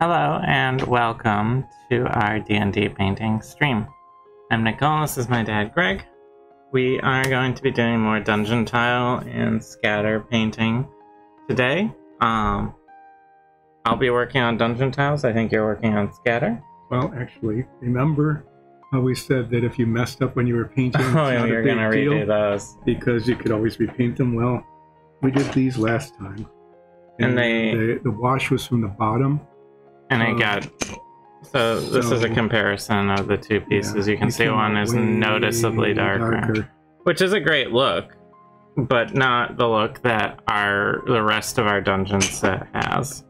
Hello and welcome to our D&D painting stream. I'm Nichole, this is my dad Greg. We are going to be doing more dungeon tile and scatter painting today. I'll be working on dungeon tiles, I think you're working on scatter. Well, actually, remember how we said that if you messed up when you were painting, it's Oh, not you're a big gonna deal redo those. because you could always repaint them. Well, we did these last time. And the wash was from the bottom. And I got... So this is a comparison of the two pieces. Yeah, you can see one is noticeably darker, which is a great look, but not the look that the rest of our dungeon set has.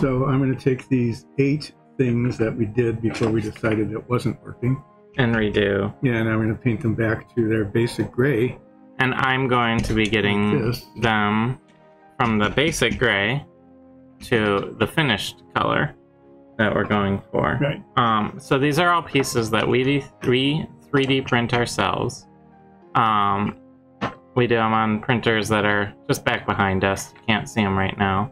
So I'm going to take these 8 things that we did before we decided it wasn't working. And redo. Yeah, and I'm going to paint them back to their basic gray. And I'm going to be getting them from the basic gray to the finished color that we're going for. Right. So these are all pieces that we 3D print ourselves. We do them on printers that are just back behind us. You can't see them right now.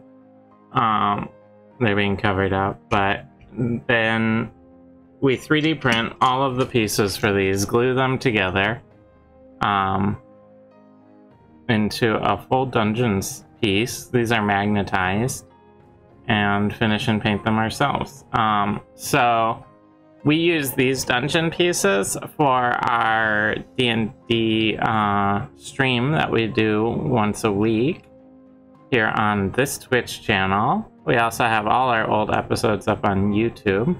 They're being covered up, but then we 3D print all of the pieces for these, glue them together into a full dungeons piece. These are magnetized, and finish and paint them ourselves. So we use these dungeon pieces for our D&D stream that we do once a week here on this Twitch channel. We also have all our old episodes up on YouTube.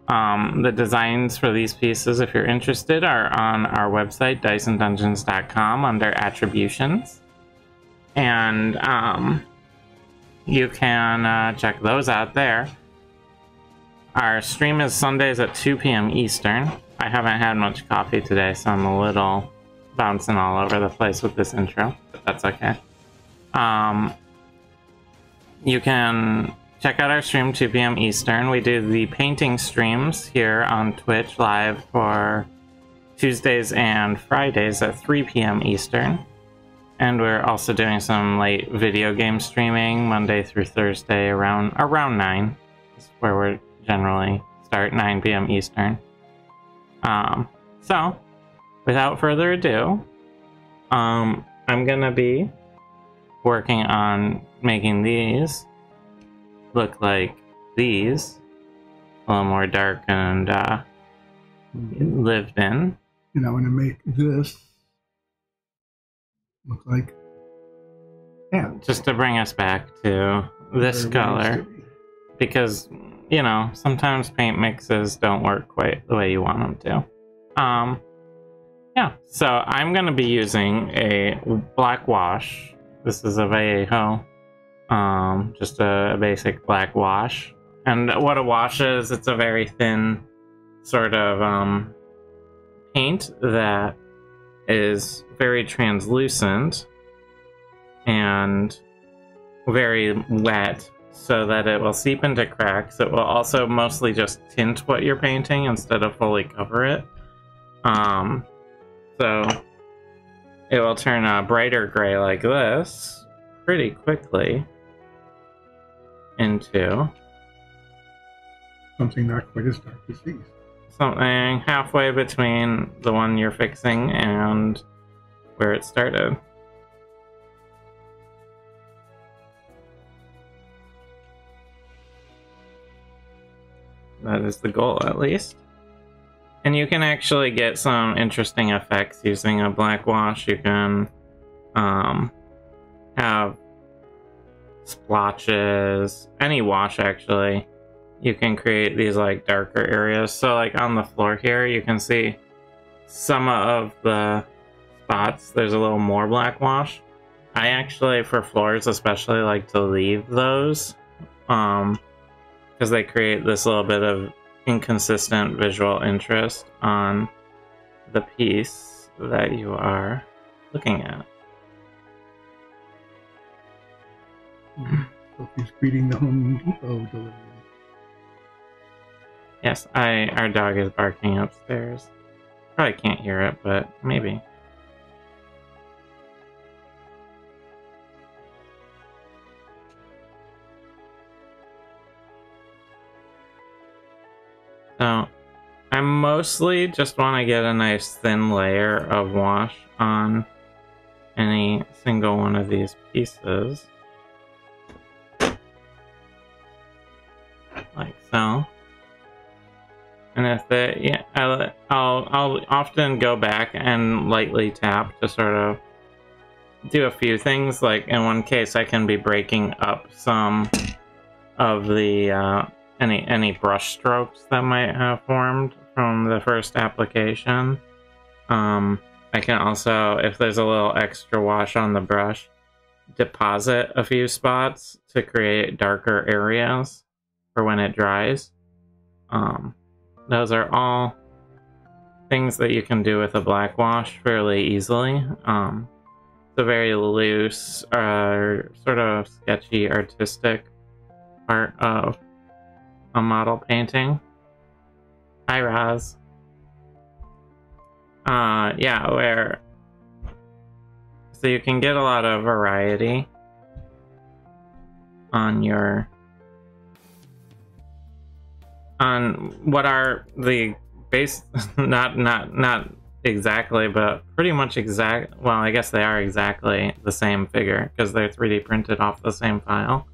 The designs for these pieces, if you're interested, are on our website, dicendungeons.com, under attributions. And you can check those out there. Our stream is Sundays at 2 p.m. Eastern. I haven't had much coffee today, so I'm a little bouncing all over the place with this intro, but that's okay. You can check out our stream 2 p.m. Eastern. We do the painting streams here on Twitch live for Tuesdays and Fridays at 3 p.m. Eastern. And we're also doing some late video game streaming Monday through Thursday around 9. Is where we're generally start, 9 p.m. Eastern. So, without further ado, I'm gonna be working on making these look like these, a little more dark and lived in. And I want to make this look like just to bring us back to this color, because you know sometimes paint mixes don't work quite the way you want them to. Yeah, so I'm going to be using a black wash. This is a Vallejo, just a basic black wash. And what a wash is, it's a very thin sort of paint that is very translucent and very wet, so that it will seep into cracks. It will also mostly just tint what you're painting instead of fully cover it. So it will turn a brighter gray like this pretty quickly into something not quite as dark as these. Something halfway between the one you're fixing and where it started. That is the goal, at least. And you can actually get some interesting effects using a black wash. You can have splotches, any wash actually. You can create these like darker areas. So like on the floor here, you can see some of the spots. There's a little more black wash. I actually, for floors especially, like to leave those because they create this little bit of inconsistent visual interest on the piece that you are looking at. Sophie's greeting the Home Depot delivery. Yes, our dog is barking upstairs. Probably can't hear it, but maybe. So I mostly just want to get a nice thin layer of wash on any single one of these pieces. Like so. And if they, yeah, I'll often go back and lightly tap to sort of do a few things. Like in one case, I can be breaking up some of the any brush strokes that might have formed from the first application. I can also, if there's a little extra wash on the brush, deposit a few spots to create darker areas for when it dries. Those are all things that you can do with a black wash fairly easily. It's a very loose, sort of sketchy, artistic part of a model painting. Hi, Roz. Yeah, where... So you can get a lot of variety on your... on what are the base... not exactly, but pretty much exact... Well, I guess they are exactly the same figure, because they're 3D printed off the same file.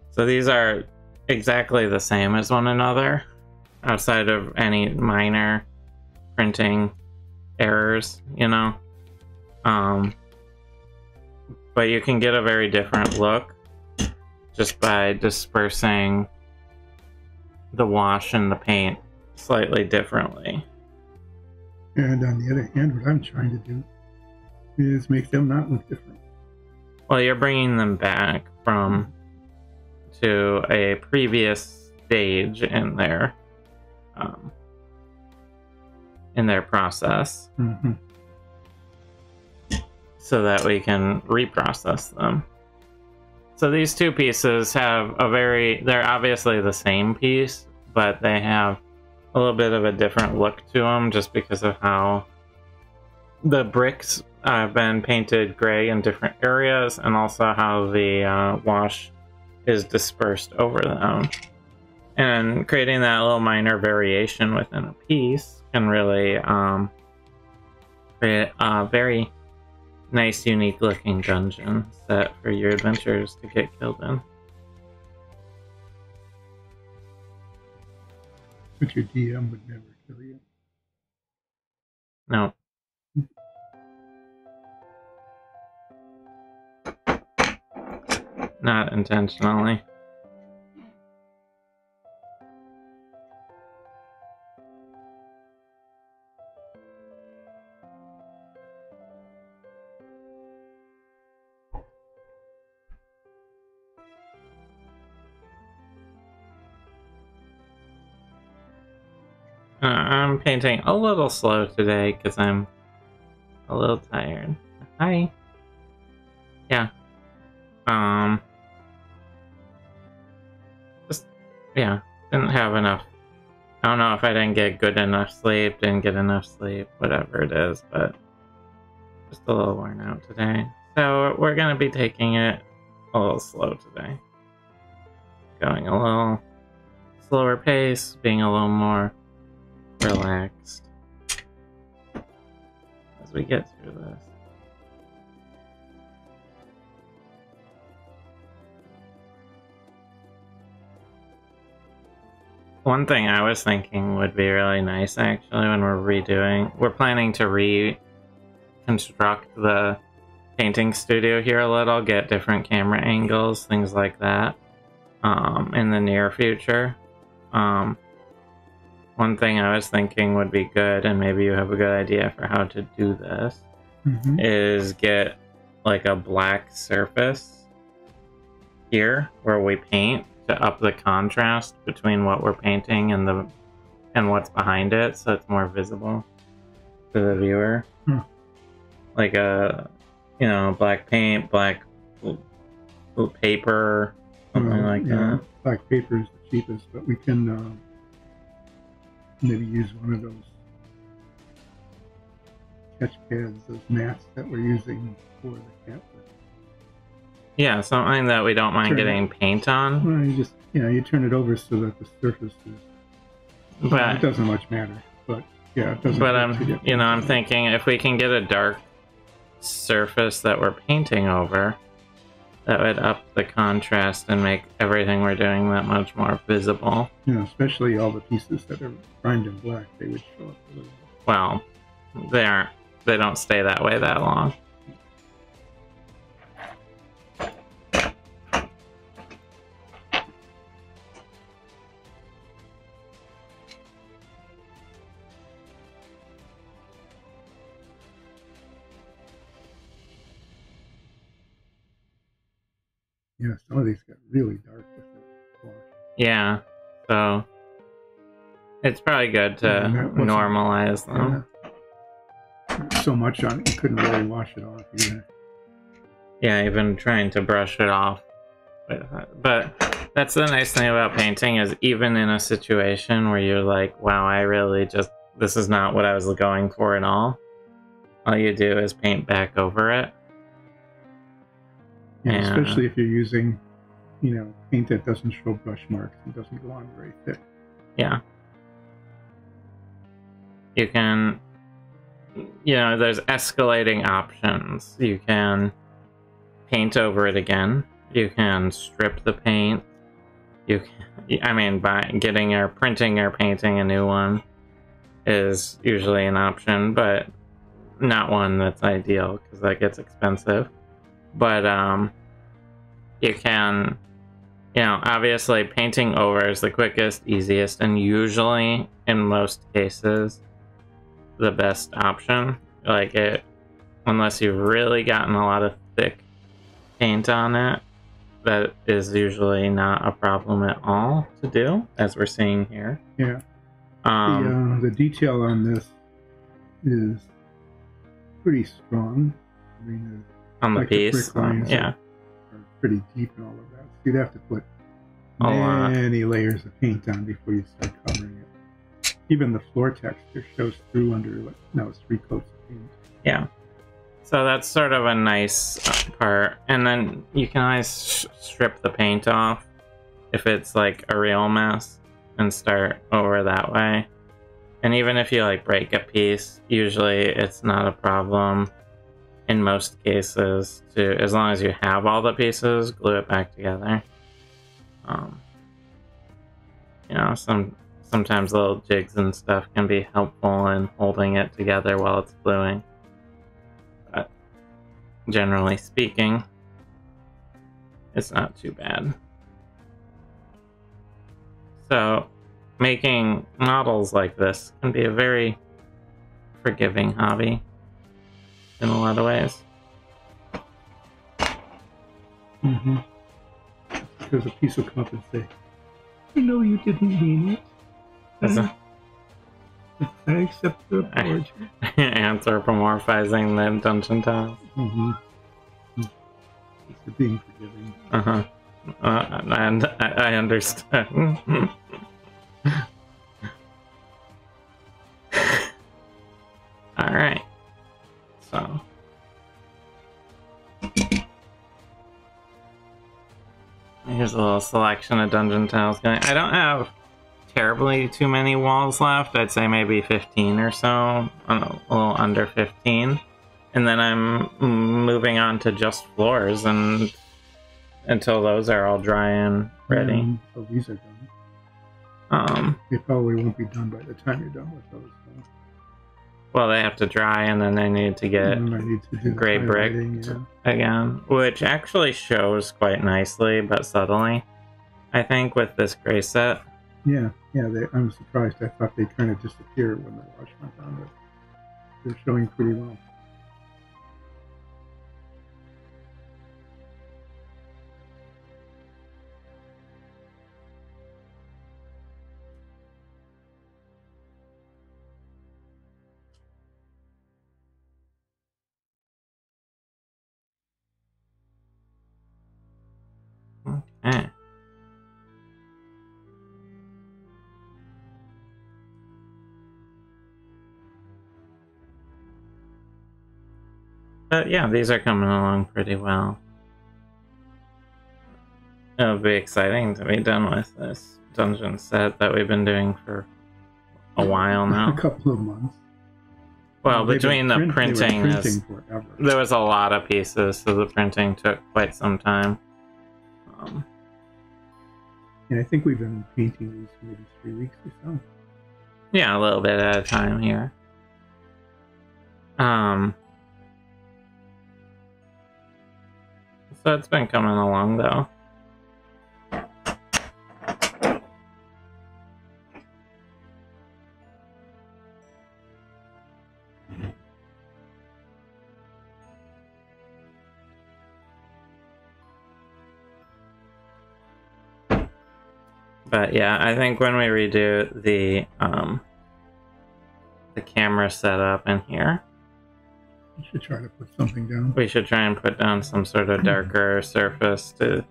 So these are exactly the same as one another, outside of any minor printing errors, you know? But you can get a very different look just by dispersing the wash and the paint slightly differently. And on the other hand, what I'm trying to do is make them not look different. Well, you're bringing them back to a previous stage in their process, so that we can reprocess them. So these two pieces have they're obviously the same piece, but they have a little bit of a different look to them just because of how the bricks have been painted gray in different areas, and also how the wash is dispersed over them. And creating that little minor variation within a piece can really create a very nice, unique looking dungeon set for your adventurers to get killed in. But your DM would never kill you. No. Not intentionally. I'm painting a little slow today because I'm a little tired. Hi. Yeah. Yeah, didn't have enough. I don't know if I didn't get good enough sleep, didn't get enough sleep, whatever it is, but just a little worn out today. So we're gonna be taking it a little slow today. Going a little slower pace, being a little more relaxed as we get through this. One thing I was thinking would be really nice, actually, when we're planning to reconstruct the painting studio here a little, get different camera angles, things like that, in the near future. One thing I was thinking would be good, and maybe you have a good idea for how to do this, is get like a black surface here where we paint, to up the contrast between what we're painting and what's behind it, so it's more visible to the viewer. Like a, black paint, black paper, something like that. Black paper is the cheapest, but we can maybe use one of those sketch pads, those mats that we're using for the campus. Yeah, something that we don't mind getting paint on. Well, you just, you turn it over so that the surface is But it doesn't much matter. But yeah, it doesn't. But I'm thinking if we can get a dark surface that we're painting over, that would up the contrast and make everything we're doing that much more visible. Especially all the pieces that are primed in black, they would show up a little bit. Well, they don't stay that way that long. Yeah, some of these got really dark with the wash. Yeah, so it's probably good to normalize them. Yeah. So much on it, you couldn't really wash it off either. Yeah, even trying to brush it off. But that's the nice thing about painting is even in a situation where you're like, wow, I really this is not what I was going for at all you do is paint back over it. Yeah, especially if you're using, paint that doesn't show brush marks and doesn't go on very thick. Yeah. You can, there's escalating options. You can paint over it again. You can strip the paint. By printing or painting a new one is usually an option, but not one that's ideal because that gets expensive. But you can, obviously painting over is the quickest, easiest, and usually, in most cases, the best option. Unless you've really gotten a lot of thick paint on it, that is usually not a problem at all to do, as we're seeing here. Yeah. The detail on this is pretty strong. On the piece, are pretty deep and all of that. So you'd have to put many layers of paint on before you start covering it. Even the floor texture shows through under, it's 3 coats of paint. Yeah. So that's sort of a nice part. And then you can always strip the paint off if it's like a real mess and start over that way. And even if you break a piece, usually it's not a problem. In most cases, as long as you have all the pieces, glue it back together. Sometimes little jigs and stuff can be helpful in holding it together while it's gluing. But generally speaking, it's not too bad. So, making models like this can be a very forgiving hobby. In a lot of ways. Mm-hmm. Because a piece will come up and say, you didn't mean it. I accept the apology. Anthropomorphizing the dungeon tiles. Mm-hmm. It's being forgiving. Uh-huh. And I understand. Alright. So. Here's a little selection of dungeon tiles going. I don't have terribly too many walls left. I'd say maybe 15 or so. A little under 15. And then I'm moving on to just floors and until those are all dry and ready. So these are done. They probably won't be done by the time you're done with those. Well, they have to dry, and then they need to get gray brick again, which actually shows quite nicely, but subtly, I think, with this gray set. Yeah, I'm surprised. I thought they kind of disappeared when the wash went on, but they're showing pretty well. Okay. But yeah, these are coming along pretty well. It'll be exciting to be done with this dungeon set that we've been doing for a while now. A couple of months. Well, between the printing, forever. There was a lot of pieces, so the printing took quite some time. And I think we've been painting these maybe 3 weeks or so. Yeah, a little bit at a time here. So it's been coming along, though. But yeah, I think when we redo the camera setup in here, we should try to put something down. We should try and put down some sort of darker surface to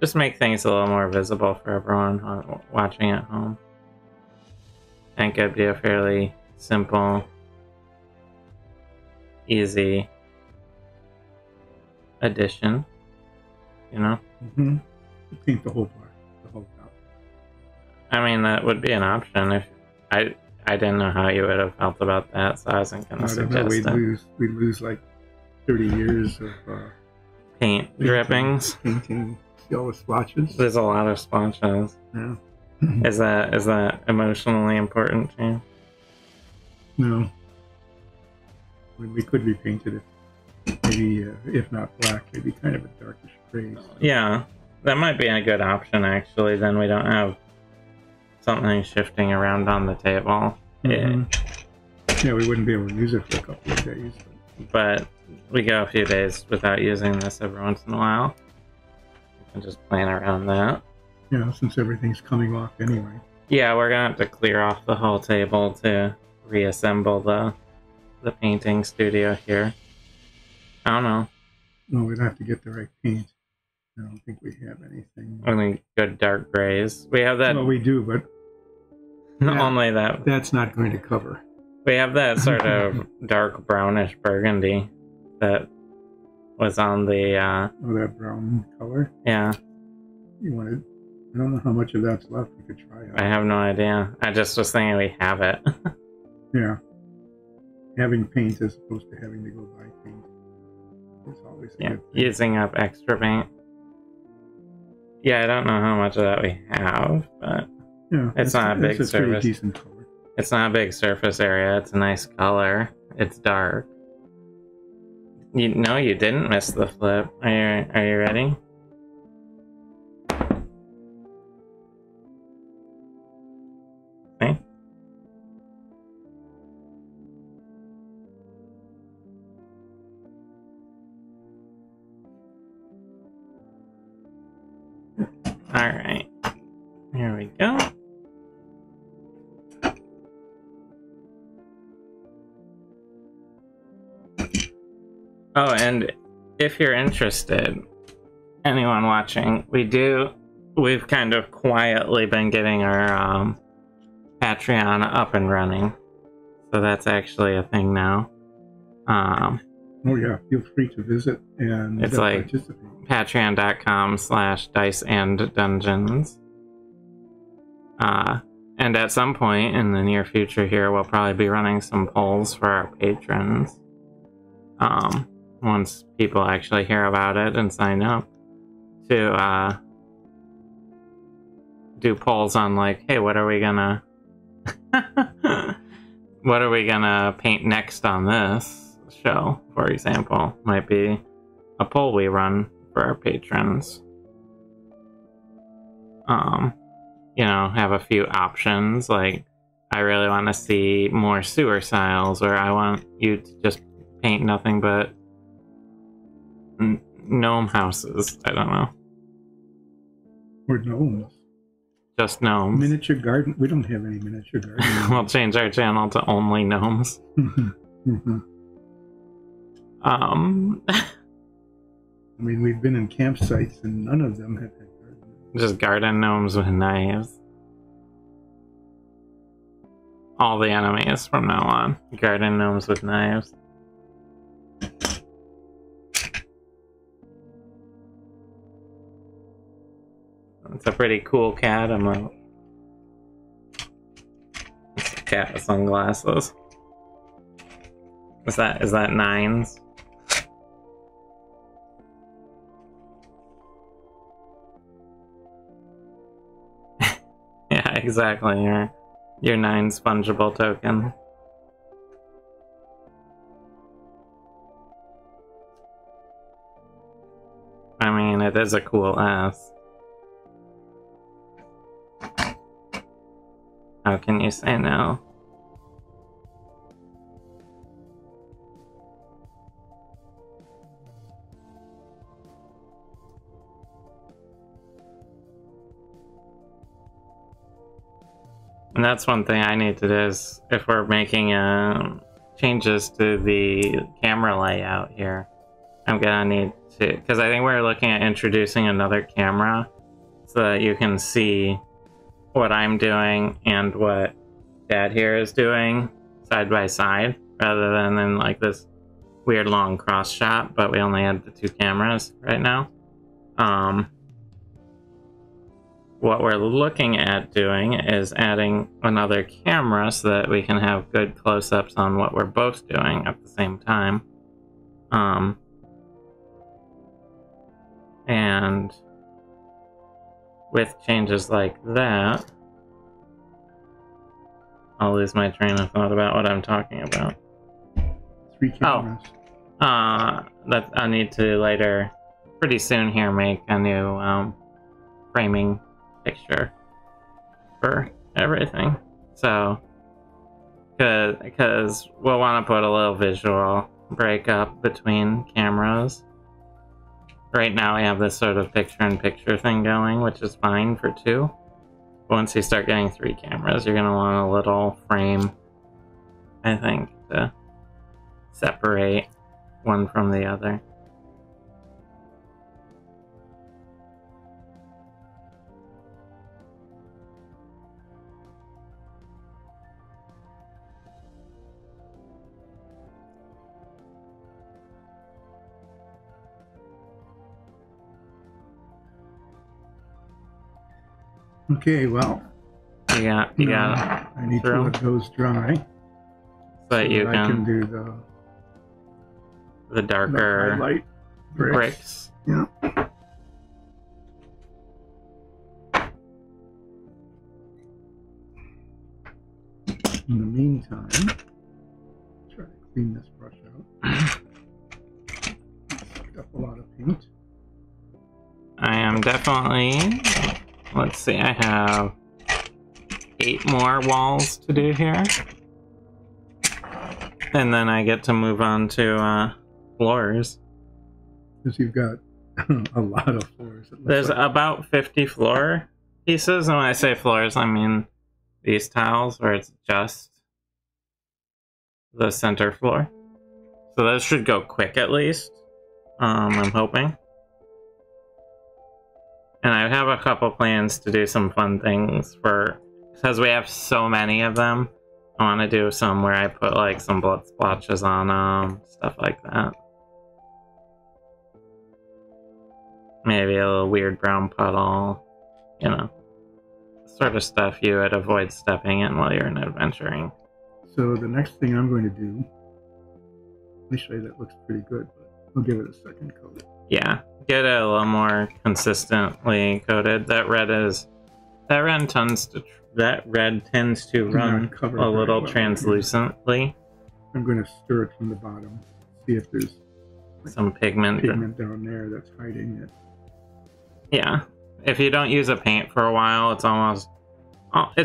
just make things a little more visible for everyone watching at home. I think it'd be a fairly simple, easy addition, you know? Mm-hmm. Paint the whole part, the whole top. I mean, that would be an option if I didn't know how you would have felt about that, so I wasn't going to suggest it. We'd lose like 30 years of paint drippings. Painting yellow splotches. There's a lot of splotches. Yeah. Is that emotionally important to you? No. I mean, we could be painted if not black, maybe kind of a darkish gray. So. Yeah, that might be a good option, actually. Then we don't have something shifting around on the table. Mm-hmm. Yeah, we wouldn't be able to use it for a couple of days. But we go a few days without using this every once in a while. We can just plan around that. Yeah, since everything's coming off anyway. Yeah, we're gonna have to clear off the whole table to reassemble the painting studio here. I don't know. No, we'd have to get the right paint. I don't think we have anything. Only good dark grays. We have that. Well, we do, but only that. That's not going to cover. We have that sort of dark brownish burgundy that was on the. Oh, that brown color. Yeah. You wanted. I don't know how much of that's left. We could try it. I have no idea. I just was thinking we have it. Yeah. Having paint as opposed to having to go buy paint. It's always a good thing. Using up extra paint. Yeah, I don't know how much of that we have, but yeah, it's not a big surface. Pretty decent color. It's not a big surface area. It's a nice color. It's dark. You didn't miss the flip. Are you ready? Okay. Alright, here we go. Oh, and if you're interested, anyone watching, we've kind of quietly been getting our Patreon up and running. So that's actually a thing now. Oh yeah, feel free to visit and it's like participate. Patreon.com/diceanddungeons. And at some point in the near future here, we'll probably be running some polls for our patrons. Once people actually hear about it and sign up to do polls on like, hey, what are we gonna paint next on this show, for example, might be a poll we run for our patrons. Have a few options, like I really want to see more sewer tiles, or I want you to just paint nothing but gnome houses. I don't know. Or gnomes. Just gnomes. Miniature garden. We don't have any miniature garden. We'll change our channel to only gnomes. Mm-hmm. I mean, we've been in campsites and none of them have had gardens. Just garden gnomes with knives. All the enemies from now on. Garden gnomes with knives. It's a pretty cool cat emote. cat sunglasses. Is that nines? Yeah, exactly. Your 9's fungible token. I mean, it is a cool ass. How can you say no? And that's one thing I need to do is if we're making changes to the camera layout here, I'm gonna need to, because I think we're looking at introducing another camera so that you can see what I'm doing and what Dad here is doing side by side, rather than in like this weird long cross shot, but we only had the 2 cameras right now. What we're looking at doing is adding another camera so that we can have good close-ups on what we're both doing at the same time. And with changes like that, I'll lose my train of thought about what I'm talking about. 3 cameras. That I need to later, pretty soon here, make a new framing picture for everything. So, because we'll want to put a little visual breakup between cameras. Right now we have this sort of picture-in-picture thing going, which is fine for 2. But once you start getting 3 cameras, you're going to want a little frame, I think, to separate one from the other. Okay, well, You got I need to let those dry so that you I can do the darker highlight bricks. Yeah. In the meantime, try to clean this brush out. Picked up a lot of paint. I am definitely, let's see, I have 8 more walls to do here. And then I get to move on to floors. Because you've got a lot of floors. There's about 50 floor pieces, and when I say floors, I mean these tiles where it's just the center floor. So those should go quick at least, I'm hoping. And I have a couple plans to do some fun things because we have so many of them. I want to do some where I put like some blood splotches on them, stuff like that. Maybe a little weird brown puddle, you know, sort of stuff you would avoid stepping in while you're in adventuring. So the next thing I'm going to do, initially that looks pretty good, but I'll give it a second coat. Yeah, get it a little more consistently coated. That red tends to run a little translucently. I'm going to stir it from the bottom, see if there's some pigment down there that's hiding it. Yeah, if you don't use a paint for a while, it's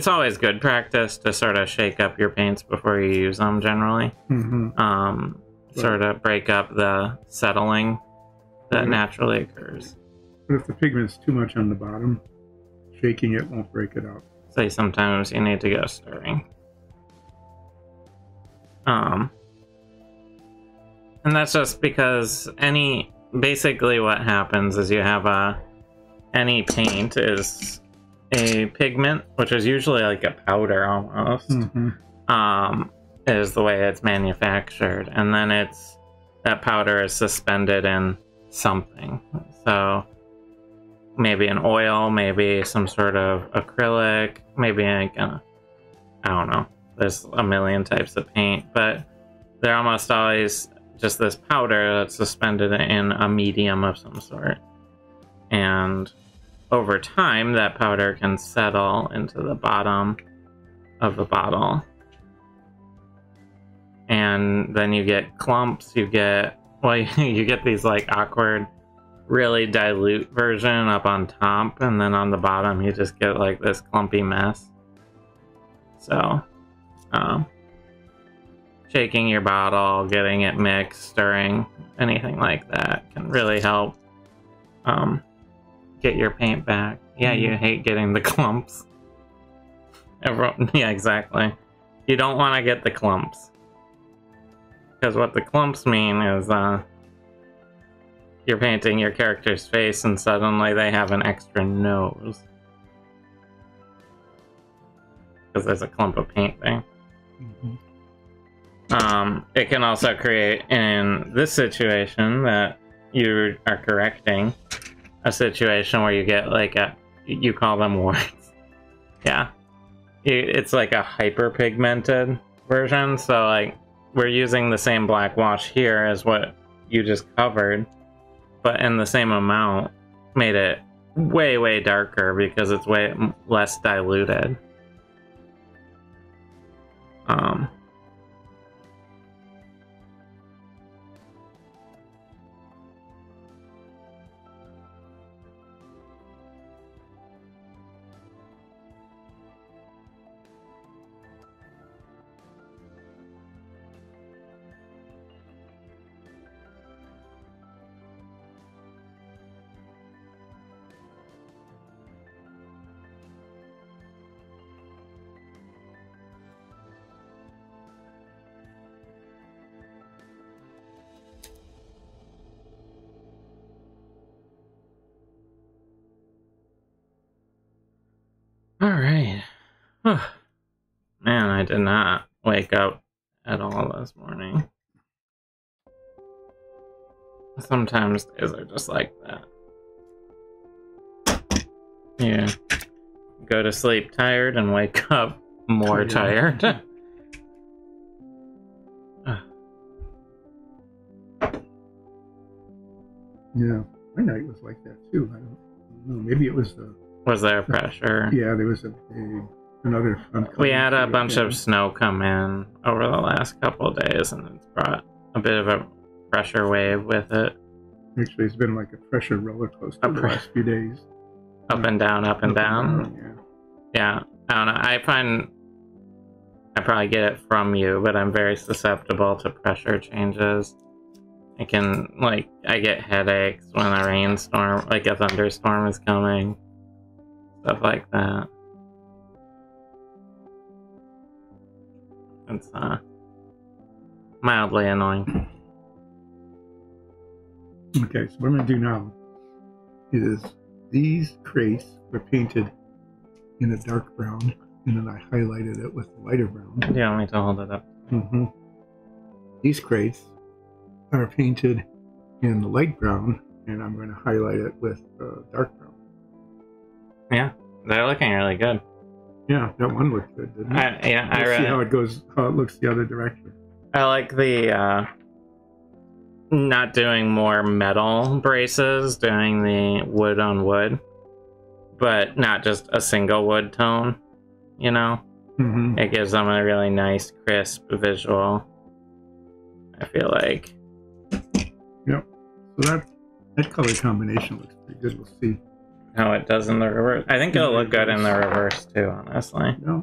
always good practice to sort of shake up your paints before you use them generally. Sort of break up the settling that naturally occurs. But if the pigment's too much on the bottom, shaking it won't break it up. So sometimes you need to go stirring. And that's just because basically what happens is you have any paint is a pigment, which is usually like a powder almost, is the way it's manufactured. And then that powder is suspended in something. So maybe an oil, maybe some sort of acrylic, maybe I don't know. there's a million types of paint, but they're almost always just this powder that's suspended in a medium of some sort. And over time, that powder can settle into the bottom of the bottle. And then you get clumps, you get, well, you get these like awkward, really dilute version up on top, and then on the bottom you just get like this clumpy mess. So, shaking your bottle, getting it mixed, stirring, anything like that can really help get your paint back. Yeah, you hate getting the clumps. Everyone, yeah, exactly. You don't want to get the clumps. Because what the clumps mean is you're painting your character's face and suddenly they have an extra nose. Because there's a clump of paint there. It can also create, in this situation that you are correcting, a situation where you get like you call them warts. Yeah. It's like a hyperpigmented version, so like we're using the same black wash here as what you just covered, but in the same amount made it way, way darker because it's way less diluted. Alright. Man, I did not wake up at all this morning. Sometimes days are just like that. Yeah. Go to sleep tired and wake up more tired. Yeah, my night was like that too. I don't know. Maybe it was the... Was there pressure? Yeah, there was another front. We had a bunch of snow come in over the last couple of days, and it's brought a bit of a pressure wave with it. Actually, it's been like a pressure roller coaster the last few days. Up and down, up and down. Yeah. I don't know. I find I probably get it from you, but I'm very susceptible to pressure changes. I can, like, I get headaches when a rainstorm, like a thunderstorm is coming. Stuff like that. It's mildly annoying. Okay, so what I'm going to do now is these crates were painted in a dark brown, and then I highlighted it with lighter brown. Do you want me to hold it up? Mm-hmm. These crates are painted in the light brown, and I'm going to highlight it with dark brown. Yeah, they're looking really good. Yeah, that one looked good, didn't it? I really see how it goes, how it looks the other direction. I like the not doing more metal braces, doing the wood on wood, but not just a single wood tone, you know? Mm-hmm. It gives them a really nice, crisp visual, I feel like. Yep. So that color combination looks pretty good. We'll see how it does in the reverse. I think it'll look good in the reverse too, honestly. Yeah,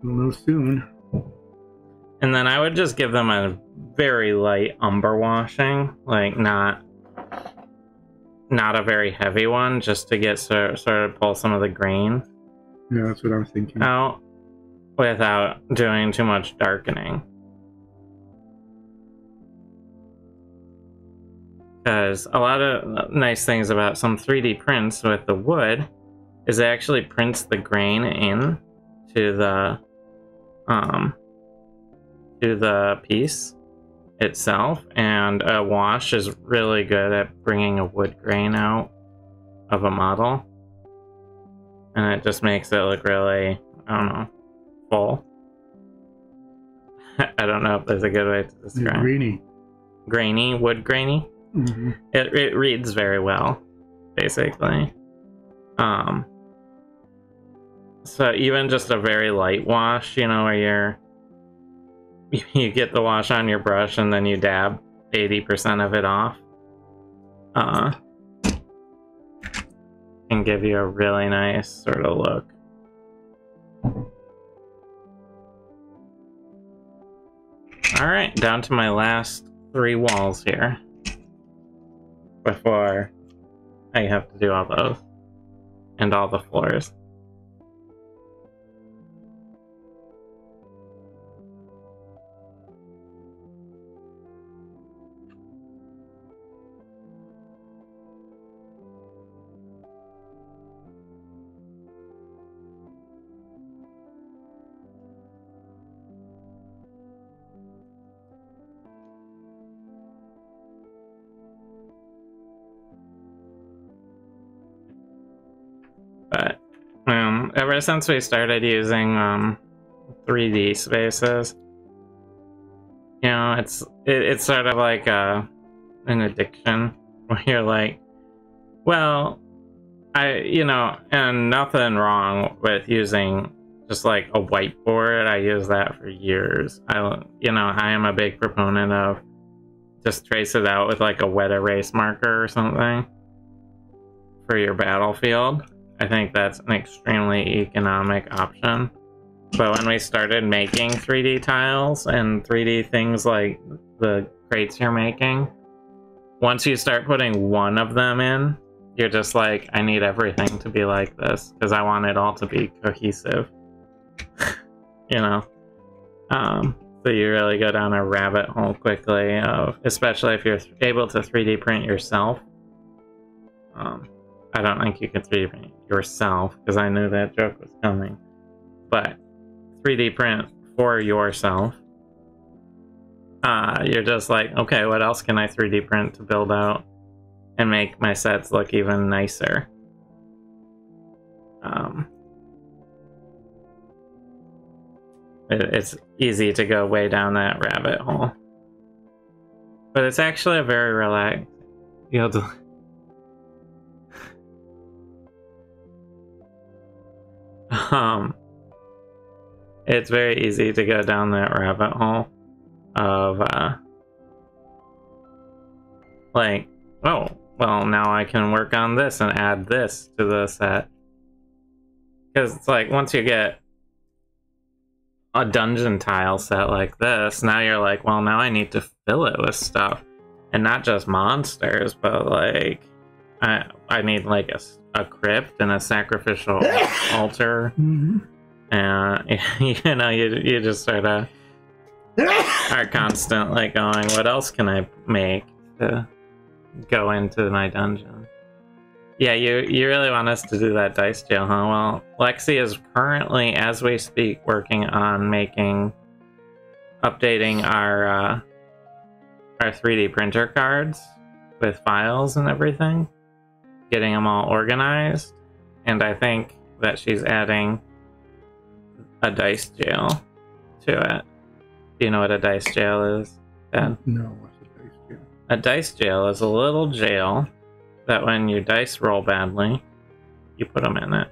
we'll know soon. And then I would just give them a very light umber washing, like not a very heavy one, just to get sort of pull some of the grain. Yeah, that's what I'm thinking. Out without doing too much darkening. Because a lot of nice things about some 3D prints with the wood is it actually prints the grain in to the piece itself, and a wash is really good at bringing a wood grain out of a model, and it just makes it look really, I don't know, full. I don't know if there's a good way to describe. Grainy. Grainy, wood grainy. Mm-hmm. It reads very well, basically. So even just a very light wash, you know, where you get the wash on your brush and then you dab 80% of it off, can give you a really nice sort of look. Alright, down to my last 3 walls here before I have to do all those and all the floors. But ever since we started using 3D spaces, you know, it's sort of like an addiction where you're like, well, and nothing wrong with using just like a whiteboard. I use that for years. I am a big proponent of just trace it out with like a wet erase marker or something for your battlefield. I think that's an extremely economic option. But when we started making 3D tiles and 3D things like the crates you're making, once you start putting one of them in, you're just like, I need everything to be like this because I want it all to be cohesive. You know? So you really go down a rabbit hole quickly, especially if you're able to 3D print yourself. I don't think you can 3D print yourself because I knew that joke was coming. But 3D print for yourself. You're just like, okay, what else can I 3D print to build out and make my sets look even nicer? It's easy to go way down that rabbit hole. But it's actually a very relaxed. It's very easy to go down that rabbit hole of like, oh, well, now I can work on this and add this to the set. Because it's like, once you get a dungeon tile set like this, now you're like, well, now I need to fill it with stuff. And not just monsters, but like, I need like a crypt and a sacrificial altar. Mm-hmm. And you just sort of are constantly going, what else can I make to go into my dungeon? Yeah, you really want us to do that dice jail, huh? Well, Lexi is currently, as we speak, working on updating our 3D printer cards with files and everything, getting them all organized, and I think that she's adding a dice jail to it. Do you know what a dice jail is, Dad? No, what's a dice jail? A dice jail is a little jail that when your dice roll badly, you put them in it.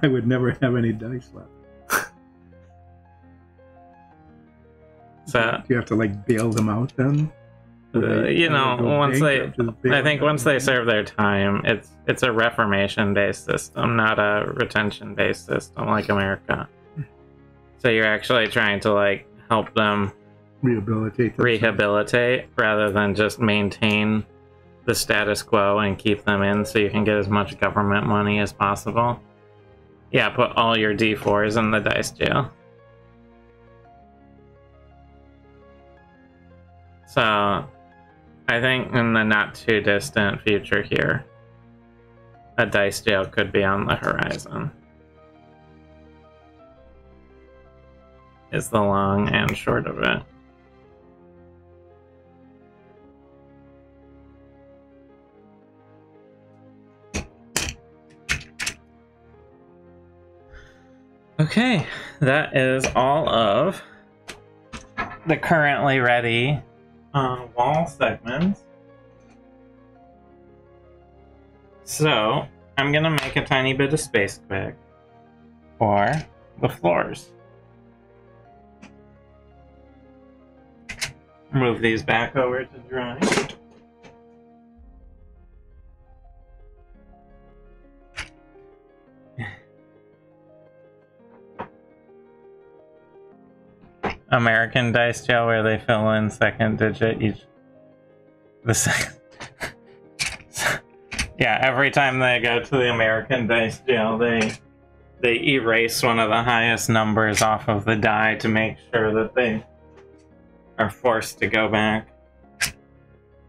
I would never have any dice left. So do you have to like bail them out then? Once they serve their time, it's a reformation-based system, not a retention-based system like America. So you're actually trying to like help them rehabilitate rather than just maintain the status quo and keep them in so you can get as much government money as possible. Yeah, put all your D4s in the dice jail. So I think in the not too distant future here, a dice jail could be on the horizon. Is the long and short of it. Okay, that is all of the currently ready wall segments. So, I'm gonna make a tiny bit of space quick for the floors. Move these back over to dry. American dice jail where they fill in second digit each. The second. Yeah, every time they go to the American dice jail, they erase one of the highest numbers off of the die to make sure that they are forced to go back.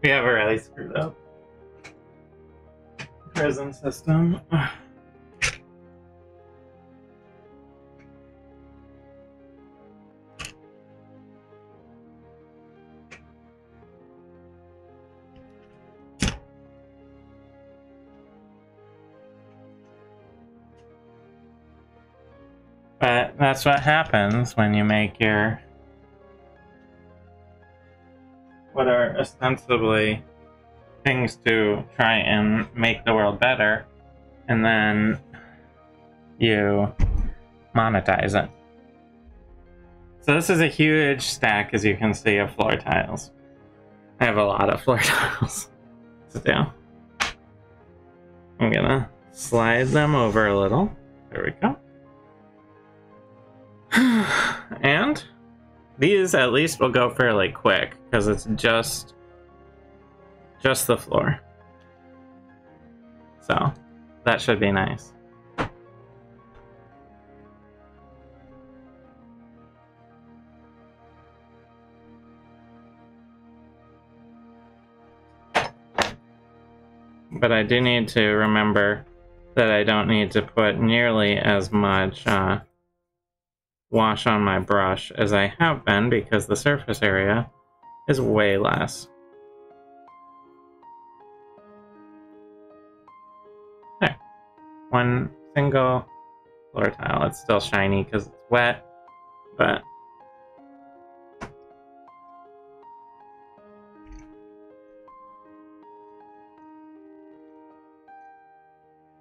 We have a really screwed up prison system. But that's what happens when you make your what are ostensibly things to try and make the world better, and then you monetize it. So this is a huge stack, as you can see, of floor tiles. I have a lot of floor tiles to do. I'm gonna slide them over a little. There we go. And these at least will go fairly quick because it's just the floor. So that should be nice. But I do need to remember that I don't need to put nearly as much wash on my brush as I have been because the surface area is way less. There. One single floor tile. It's still shiny because it's wet, but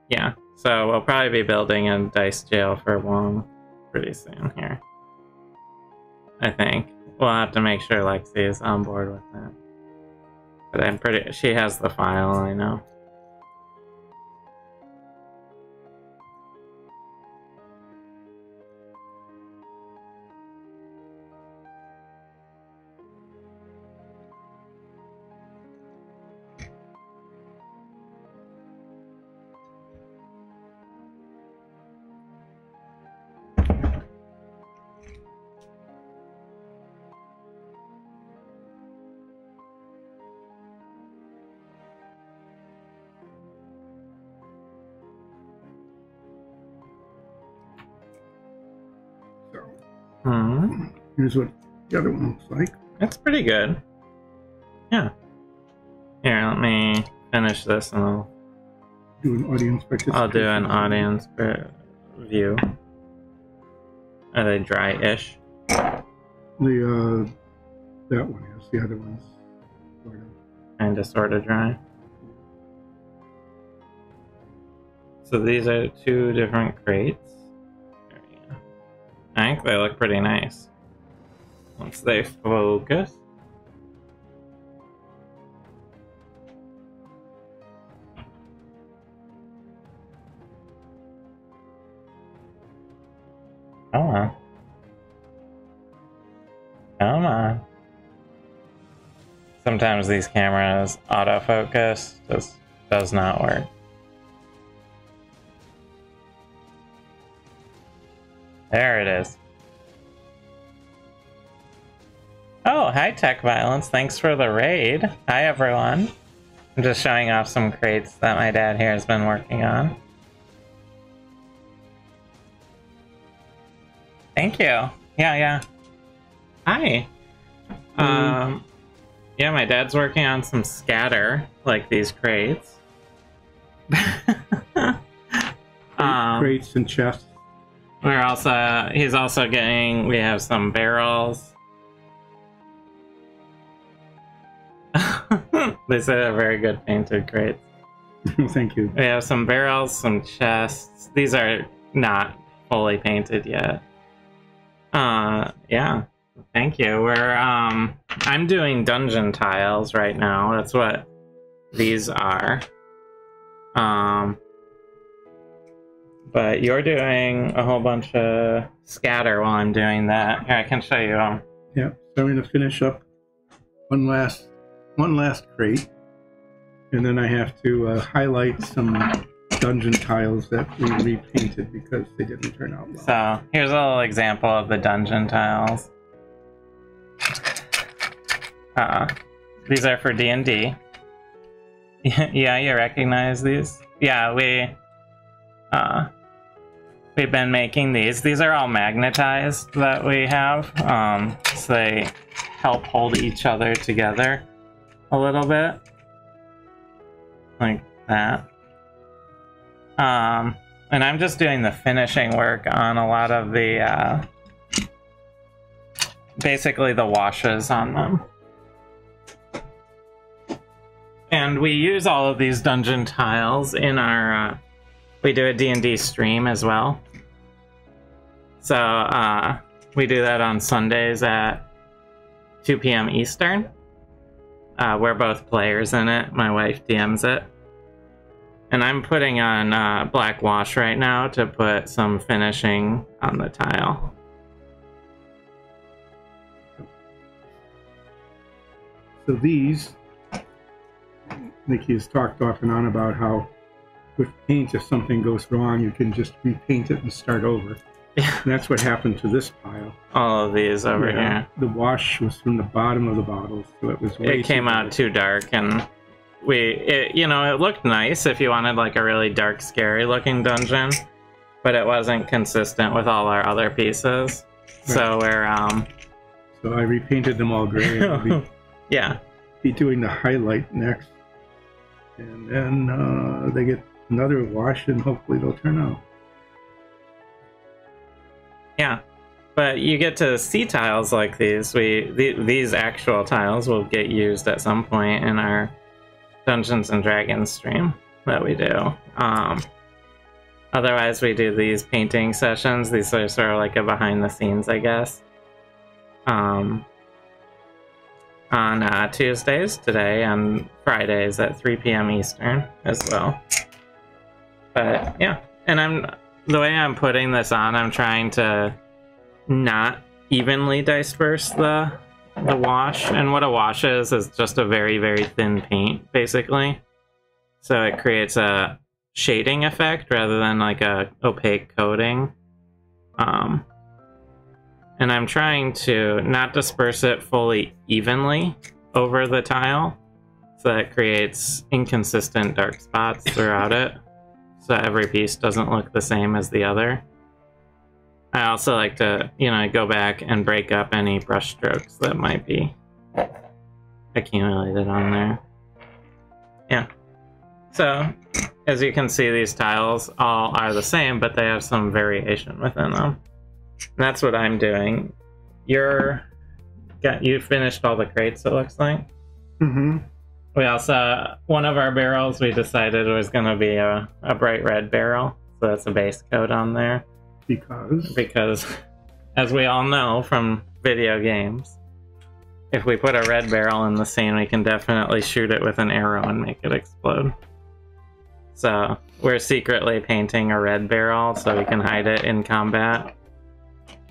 yeah, so we'll probably be building a dice jail for Wong pretty soon here. I think. We'll have to make sure Lexi is on board with that. But I'm pretty... she has the file, I know. Here's what the other one looks like. It's pretty good. Yeah. Here, let me finish this and I'll Do an audience participation. I'll do an audience view. Are they dry-ish? That one is. The other one's sort of. Sort of dry. So these are two different crates. There we go. I think they look pretty nice. Once they focus. Come on. Come on. Sometimes these cameras autofocus just does not work. There it is. Oh, hi Tech Violence, thanks for the raid. Hi everyone. I'm just showing off some crates that my dad here has been working on. Thank you. Yeah. Hi. Yeah, my dad's working on some scatter, like these crates. Crates and chests. He's also getting, we have some barrels. These are very good painted crates. Thank you. We have some barrels, some chests. These are not fully painted yet. Yeah. Thank you. I'm doing dungeon tiles right now. That's what these are. But you're doing a whole bunch of scatter while I'm doing that. Here, I can show you. Yeah, so I'm going to finish up one last crate, and then I have to highlight some dungeon tiles that we repainted because they didn't turn out well. So here's a little example of the dungeon tiles. These are for D&D. Yeah, you recognize these? Yeah, we've been making these. These are all magnetized that we have, so they help hold each other together a little bit, like that. And I'm just doing the finishing work on a lot of the, basically the washes on them. And we use all of these dungeon tiles in our, we do a D&D stream as well. So, we do that on Sundays at 2 p.m. Eastern. We're both players in it. My wife DMs it. And I'm putting on black wash right now to put some finishing on the tile. So these, Nikki has talked off and on about how with paint, if something goes wrong, you can just repaint it and start over. And that's what happened to this pile. All of these over here. The wash was from the bottom of the bottle, so it was way It came out too dark, and you know, it looked nice if you wanted like a really dark, scary looking dungeon, but it wasn't consistent with all our other pieces. Right. So we're so I repainted them all gray. And yeah. Be doing the highlight next, and then they get another wash, and hopefully they'll turn out. Yeah, but you get to see tiles like these. These actual tiles will get used at some point in our Dungeons and Dragons stream that we do. Otherwise, we do these painting sessions. These are sort of like a behind the scenes, I guess. On Tuesdays today and Fridays at 3 p.m. Eastern as well. But yeah, and the way I'm putting this on, I'm trying to not evenly disperse the wash. And what a wash is just a very, very thin paint, basically. So it creates a shading effect rather than like a opaque coating. And I'm trying to not disperse it fully evenly over the tile, so that it creates inconsistent dark spots throughout it. So every piece doesn't look the same as the other. I also like to, you know, go back and break up any brush strokes that might be accumulated on there. Yeah. So, as you can see, these tiles all are the same, but they have some variation within them. And that's what I'm doing. You finished all the crates, it looks like? Mm-hmm. We also, one of our barrels we decided was going to be a bright red barrel. So that's a base coat on there. Because, as we all know from video games, if we put a red barrel in the scene, we can definitely shoot it with an arrow and make it explode. So we're secretly painting a red barrel so we can hide it in combat.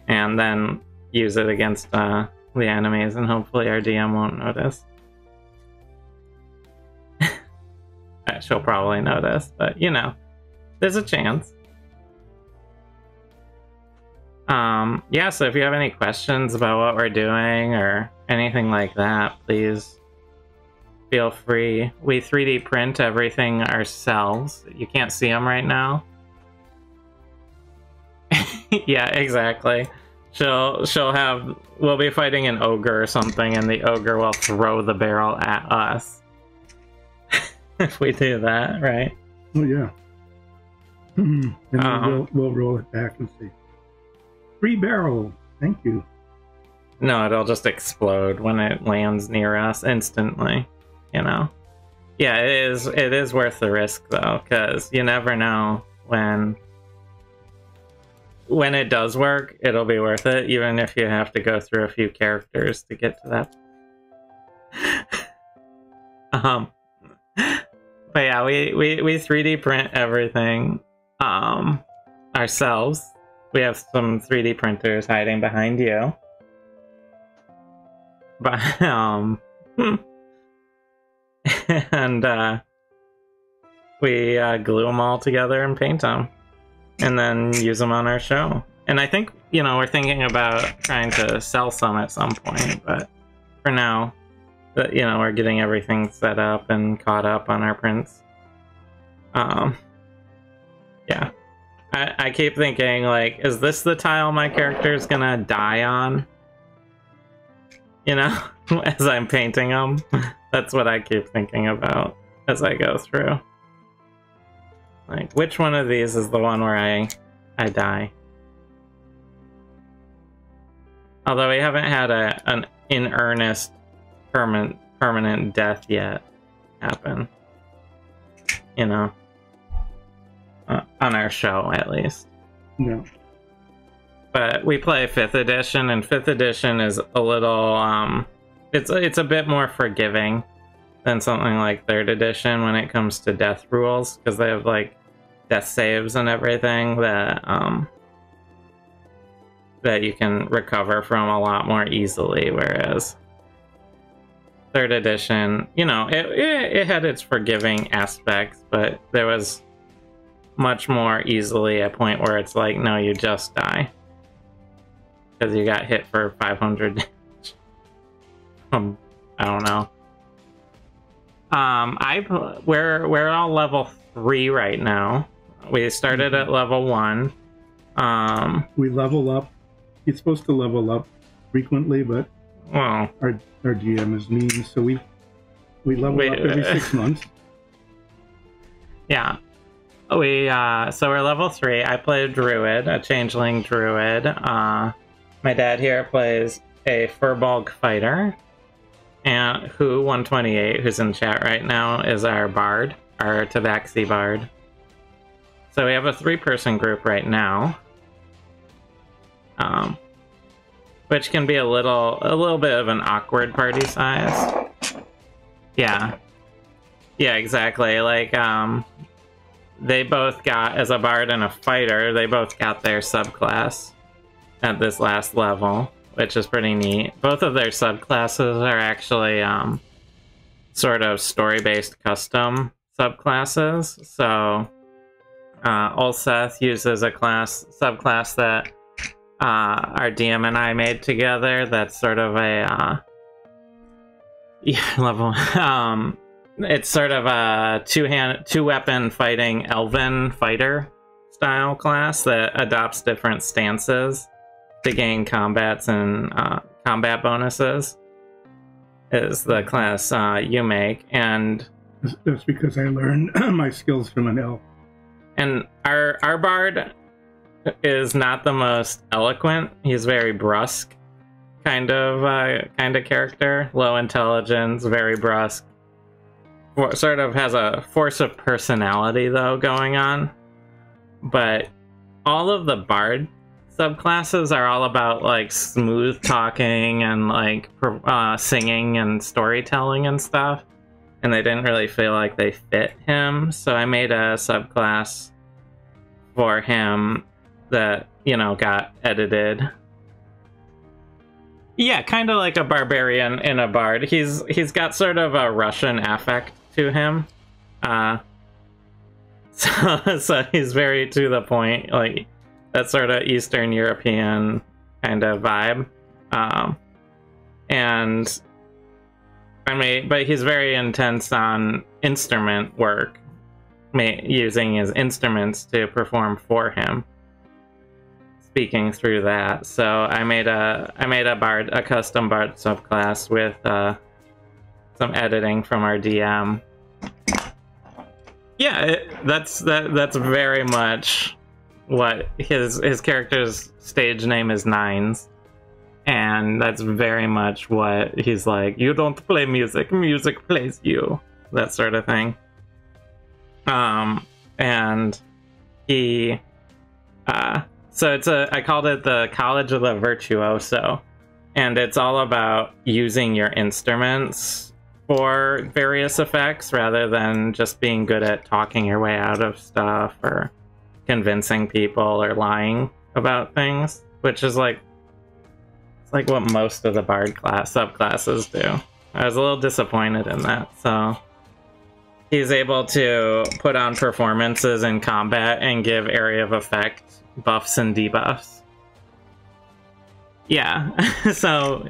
And then use it against the enemies, and hopefully our DM won't notice. She'll probably notice, but you know, there's a chance. Yeah, so if you have any questions about what we're doing or anything like that, please feel free. We 3D print everything ourselves. You can't see them right now. Yeah, exactly. We'll be fighting an ogre or something, and the ogre will throw the barrel at us. If we do that, right? Oh yeah. And then we'll roll it back and see. free barrel. Thank you. No, it'll just explode when it lands near us instantly, you know? Yeah, it is worth the risk, though, because you never know when it does work, it'll be worth it, even if you have to go through a few characters to get to that. But yeah, we 3D print everything ourselves. We have some 3D printers hiding behind you. But and we glue them all together and paint them, and then use them on our show. And I think, you know, we're thinking about trying to sell some at some point, but for now, you know, we're getting everything set up and caught up on our prints. Yeah. I keep thinking, like, is this the tile my character's gonna die on? You know, as I'm painting them. That's what I keep thinking about as I go through. Like, which one of these is the one where I die? Although we haven't had an in earnest permanent death yet happen. You know, on our show at least. No. But we play 5th edition, and 5th edition is a little it's a bit more forgiving than something like 3rd edition when it comes to death rules, because they have like death saves and everything that that you can recover from a lot more easily, whereas 3rd edition, you know, it had its forgiving aspects, but there was much more easily a point where it's like, no, you just die because you got hit for 500 damage. I don't know. We're all level 3 right now. We started at level 1. We level up. You're supposed to level up frequently, but well, our GM is mean, so we level up every 6 months. Yeah. So we're level 3. I play a druid, a changeling druid. My dad here plays a Furbolg fighter, and who 128, who's in chat right now, is our bard, our Tabaxi bard. So we have a 3-person group right now, which can be a little bit of an awkward party size. Yeah, exactly. Like they both got, as a bard and a fighter, they both got their subclass at this last level, which is pretty neat. Both of their subclasses are actually sort of story-based custom subclasses. So Ulseth uses a subclass that our DM and I made together. That's sort of a level. It's sort of a two-weapon fighting elven fighter style class that adopts different stances to gain combats and combat bonuses. Is the class you make, and that's because I learned my skills from an elf. And our bard is not the most eloquent. He's very brusque, kind of character. Low intelligence, very brusque. Sort of has a force of personality though going on. But all of the bard subclasses are all about like smooth talking and like singing and storytelling and stuff, and they didn't really feel like they fit him, so I made a subclass for him that, you know, got edited. Yeah, kind of like a barbarian in a bard. He's got sort of a Russian affect to him, so he's very to the point, like that sort of Eastern European kind of vibe. And I mean, but he's very intense on instrument work, using his instruments to perform for him, speaking through that. So I made a custom bard subclass with some editing from our DM. Yeah, that's very much what his character's stage name is Nines, and that's very much what he's like. You don't play music, music plays you. That sort of thing. And he, so I called it the College of the Virtuoso, and it's all about using your instruments for various effects rather than just being good at talking your way out of stuff or convincing people or lying about things, which is like, it's like what most of the bard subclasses do. I was a little disappointed in that, so he's able to put on performances in combat and give area of effect buffs and debuffs. Yeah, so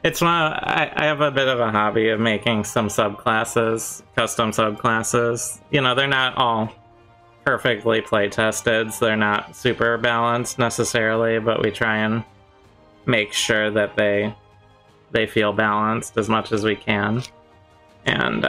it's I have a bit of a hobby of making some subclasses, custom subclasses. You know, they're not all perfectly play tested, so they're not super balanced necessarily, but we try and make sure that they feel balanced as much as we can. And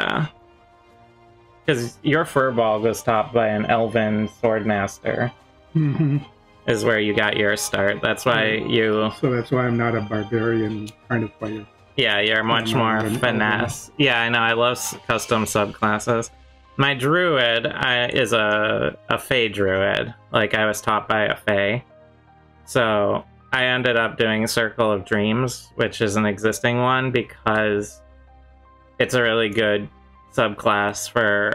because your furball was topped by an elven swordmaster. Mm-hmm. Is where you got your start. That's why you... So that's why I'm not a barbarian kind of player. Yeah, you're much more finesse. Yeah, I know. I love custom subclasses. My druid is a fey druid. Like, I was taught by a fey. So I ended up doing Circle of Dreams, which is an existing one, because it's a really good subclass for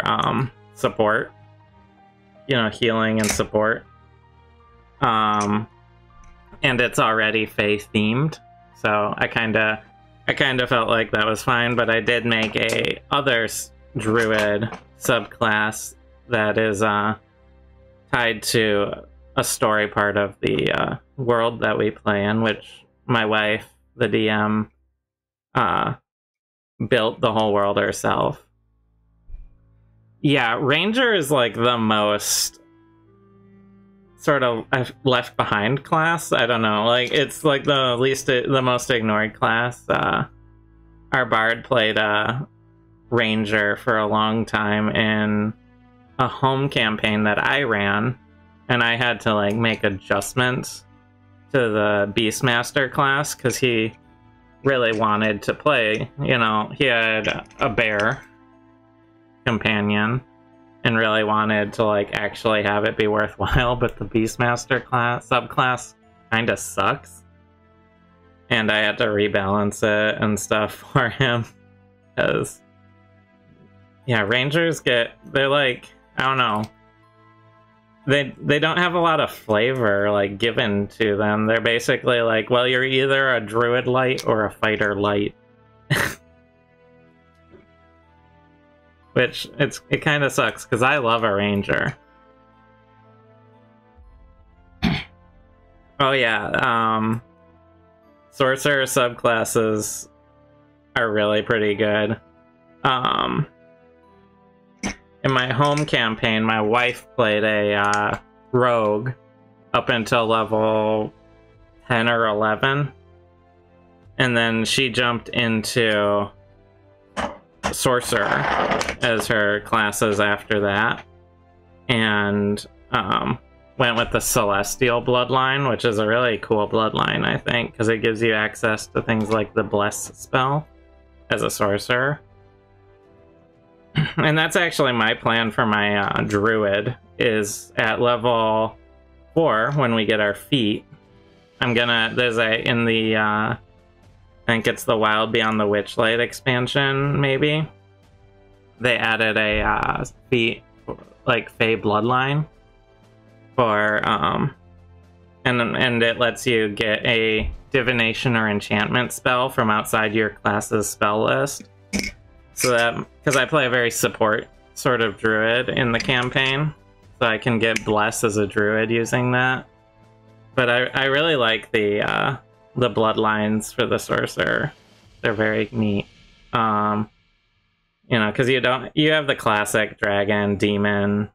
support. You know, healing and support. And it's already Fae themed, so I kind of felt like that was fine. But I did make a other druid subclass that is tied to a story part of the world that we play in, which my wife, the DM, built the whole world herself. Yeah, Ranger is like the most sort of left behind class. I don't know, like it's like the most ignored class. Our bard played a ranger for a long time in a home campaign that I ran, and I had to like make adjustments to the Beastmaster class because he really wanted to play. You know, he had a bear companion and really wanted to like actually have it be worthwhile, but the Beastmaster subclass kind of sucks, and I had to rebalance it and stuff for him. Because yeah, Rangers they're like, I don't know, they don't have a lot of flavor like given to them. They're basically like, well, you're either a druid light or a fighter light. Which it kind of sucks because I love a ranger. Oh yeah, sorcerer subclasses are really pretty good. In my home campaign, my wife played a rogue up until level 10 or 11, and then she jumped into sorcerer as her classes after that, and went with the celestial bloodline, which is a really cool bloodline, I think, because it gives you access to things like the bless spell as a sorcerer. And that's actually my plan for my druid, is at level 4 when we get our feat, I'm gonna, in the I think it's the Wild Beyond the Witchlight expansion, maybe. They added a feat, like Fey bloodline, for and it lets you get a divination or enchantment spell from outside your class's spell list. So that, because I play a very support sort of druid in the campaign, so I can get bless as a druid using that. But I really like the bloodlines for the sorcerer. They're very neat. You know, because you have the classic dragon, demon,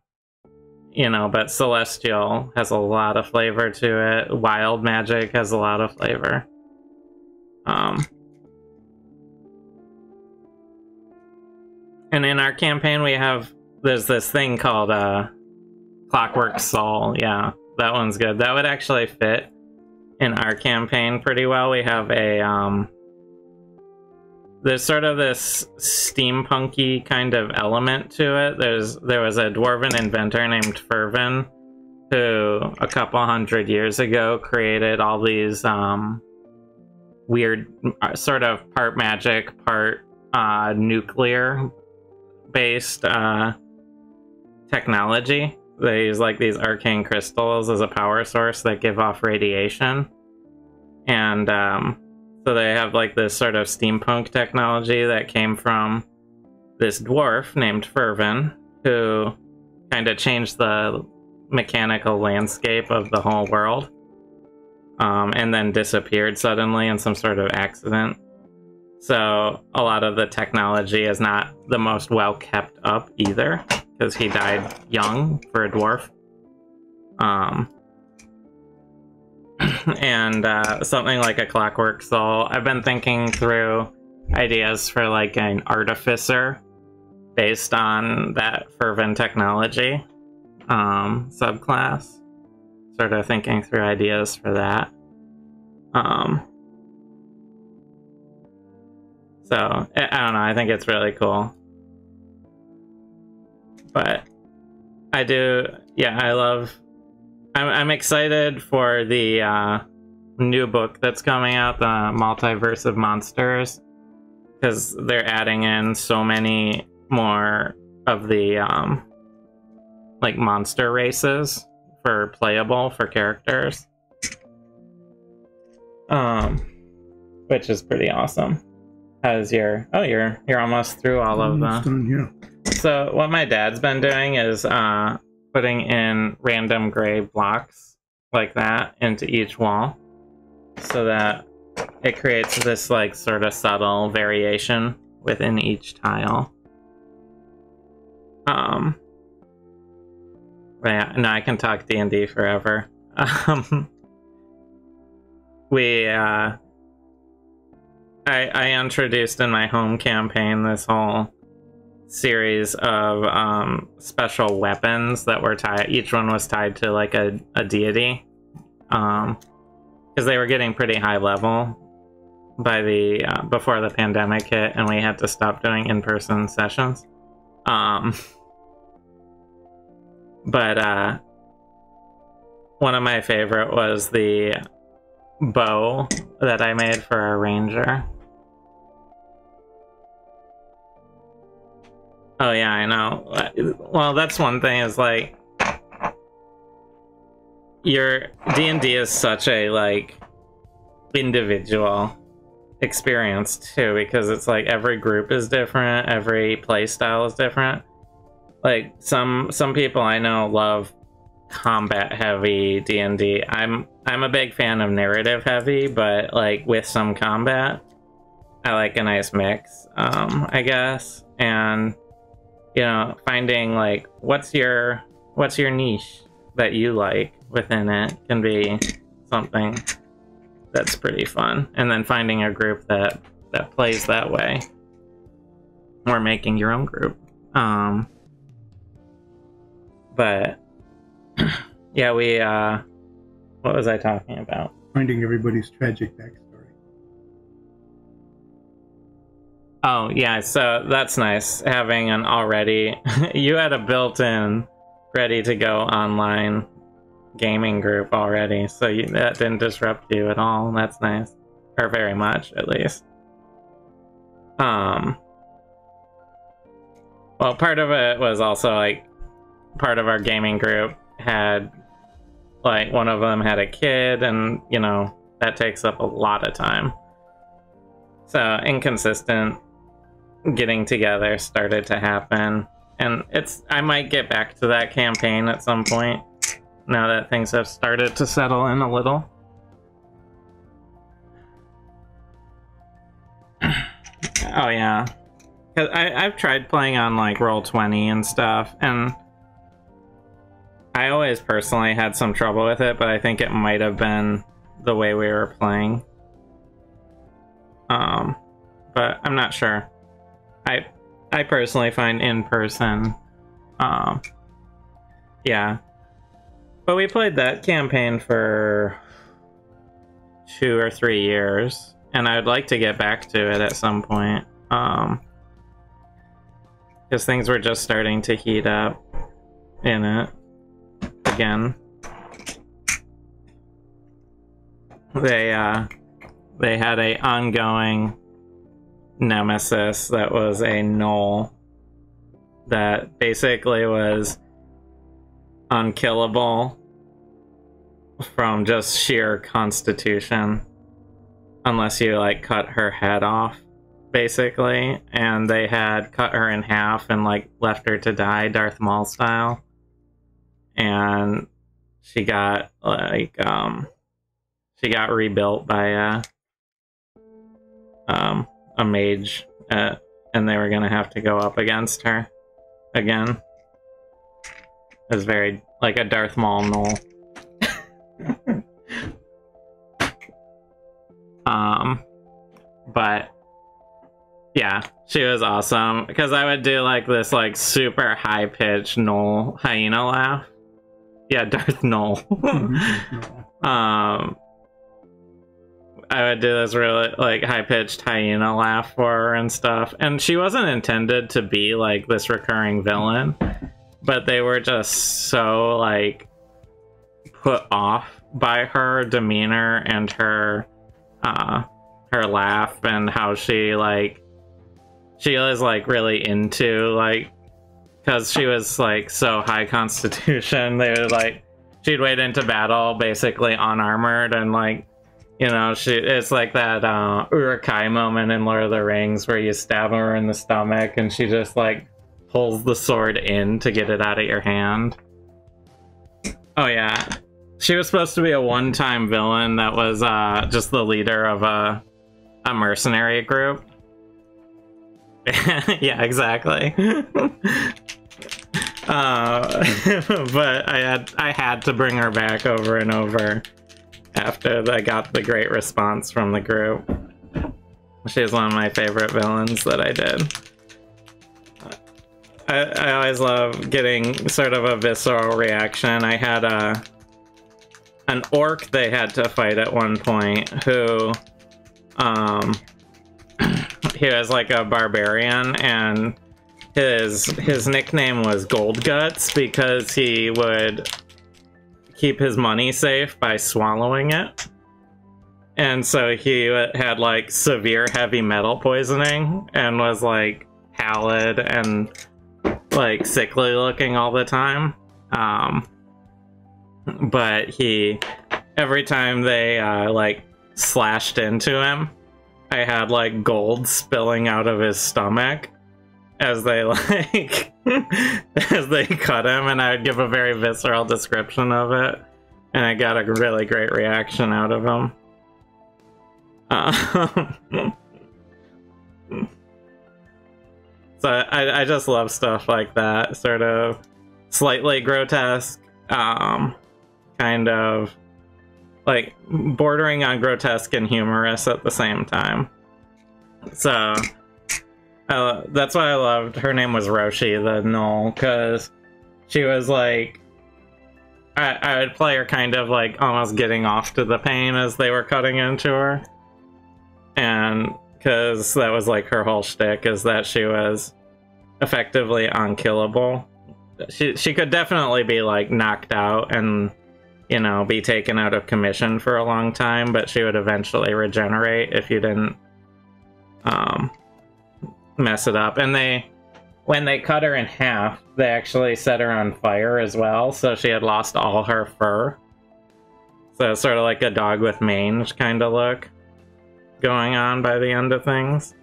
you know, but celestial has a lot of flavor to it. Wild magic has a lot of flavor. And in our campaign, there's this thing called Clockwork Soul, yeah. That one's good. That would actually fit in our campaign pretty well. We have a, there's sort of this steampunky kind of element to it. There was a dwarven inventor named Fervin who a couple hundred years ago created all these weird sort of part magic, part nuclear based technology. They use like these arcane crystals as a power source that give off radiation. And so they have like this sort of steampunk technology that came from this dwarf named Fervin, who kind of changed the mechanical landscape of the whole world, and then disappeared suddenly in some sort of accident. So a lot of the technology is not the most well kept up either, because he died young for a dwarf. And something like a Clockwork Soul. I've been thinking through ideas for like an artificer based on that fervent technology subclass. Sort of thinking through ideas for that. So I don't know, I think it's really cool. But I do, yeah, I'm excited for the new book that's coming out, the Multiverse of Monsters, because they're adding in so many more of the like monster races for playable for characters, which is pretty awesome. How's your? Oh, you're almost through all of them. Yeah. So what my dad's been doing is putting in random gray blocks like that into each wall, so that it creates this like sort of subtle variation within each tile. But yeah, no, I can talk D&D forever. I introduced in my home campaign this whole series of special weapons that were tied. Each one was tied to like a deity, because they were getting pretty high level by the before the pandemic hit, and we had to stop doing in-person sessions. But one of my favorite was the bow that I made for our ranger. Oh yeah, I know. Well, that's one thing, is like your D&D is such a like individual experience too, because it's like every group is different, every play style is different. Like some people I know love combat heavy D&D. I'm a big fan of narrative heavy, but like with some combat, I like a nice mix, I guess. And you know, finding like what's your niche that you like within it can be something that's pretty fun. And then finding a group that plays that way, or making your own group. But yeah, we what was I talking about? Finding everybody's tragic backstory. Oh yeah, so that's nice, having an already you had a built-in ready to go online gaming group already, so that didn't disrupt you at all. That's nice, or very much at least. Well, part of it was also like part of our gaming group had like one of them had a kid, and you know that takes up a lot of time, so inconsistent getting together started to happen. And I might get back to that campaign at some point now that things have started to settle in a little. Oh yeah, because I've tried playing on like Roll20 and stuff, and I always personally had some trouble with it, but I think it might have been the way we were playing. But I'm not sure. I personally find in person, yeah, But we played that campaign for 2 or 3 years, and I'd like to get back to it at some point. Because things were just starting to heat up in it again. They had a ongoing nemesis that was a Nichole that basically was unkillable from just sheer constitution unless you like cut her head off, basically. And they had cut her in half and like left her to die Darth Maul style, and she got like she got rebuilt by a mage, and they were gonna have to go up against her again. It was very like a Darth Maul Nichole. But yeah, she was awesome because I would do like this like super high pitched Nichole hyena laugh. Yeah, Darth Nichole. I would do this really like high-pitched hyena laugh for her and stuff, and she wasn't intended to be like this recurring villain, but they were just so like put off by her demeanor and her laugh and how she was like really into like, because she was like so high constitution, they would like she'd wade into battle basically unarmored, and like, you know, it's like that Uruk-hai moment in Lord of the Rings where you stab her in the stomach and she just like pulls the sword in to get it out of your hand. Oh yeah, she was supposed to be a one-time villain that was just the leader of a mercenary group. Yeah, exactly. But I had to bring her back over and over after I got the great response from the group. She was one of my favorite villains that I did. I always love getting sort of a visceral reaction. I had an orc they had to fight at one point who he was like a barbarian, and his nickname was Gold Guts because he would keep his money safe by swallowing it. And so he had like severe heavy metal poisoning and was like pallid and like sickly looking all the time. But every time they like slashed into him, I had like gold spilling out of his stomach as they like as they cut him, and I would give a very visceral description of it, and I got a really great reaction out of him. So I just love stuff like that, sort of slightly grotesque, kind of like bordering on grotesque and humorous at the same time. So that's why I loved her name was Roshi the Nichole, because she was like, I would play her kind of like almost getting off to the pain as they were cutting into her, and because that was like her whole shtick, is that she was effectively unkillable. She could definitely be like knocked out and, you know, be taken out of commission for a long time, but she would eventually regenerate if you didn't mess it up. And when they cut her in half, they actually set her on fire as well, so she had lost all her fur. So it's sort of like a dog with mange kind of look going on by the end of things.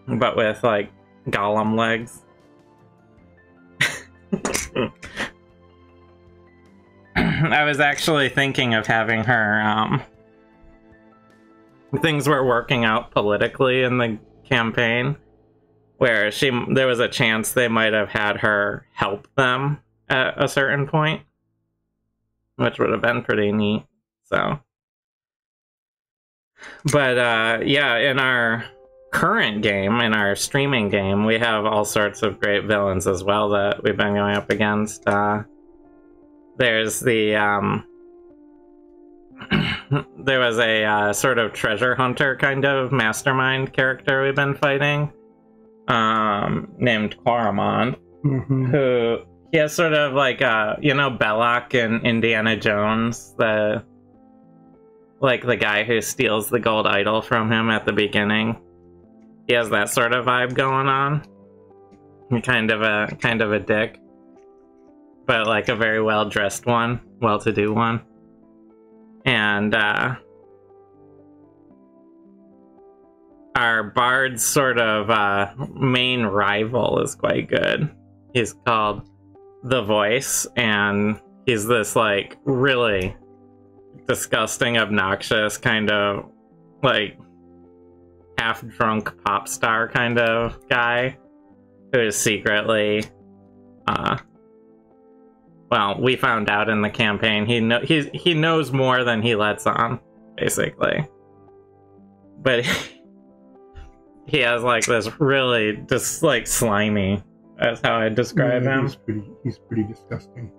But with like golem legs. I was actually thinking of having her, things were working out politically in the campaign, where there was a chance they might have had her help them at a certain point, which would have been pretty neat. So, but yeah, in our current game, in our streaming game, we have all sorts of great villains as well that we've been going up against. there's the there was a sort of treasure hunter kind of mastermind character we've been fighting, named Coromon, who he has sort of like you know, Belloc in Indiana Jones, the guy who steals the gold idol from him at the beginning. He has that sort of vibe going on. Kind of a dick, but like a very well-dressed one, well-to-do one. And our bard's sort of main rival is quite good. He's called The Voice, and he's this like really disgusting, obnoxious kind of like half-drunk pop star kind of guy who is secretly well, we found out in the campaign he knows more than he lets on, basically. But he has like this really just like slimy, that's how I describe him. He's pretty disgusting.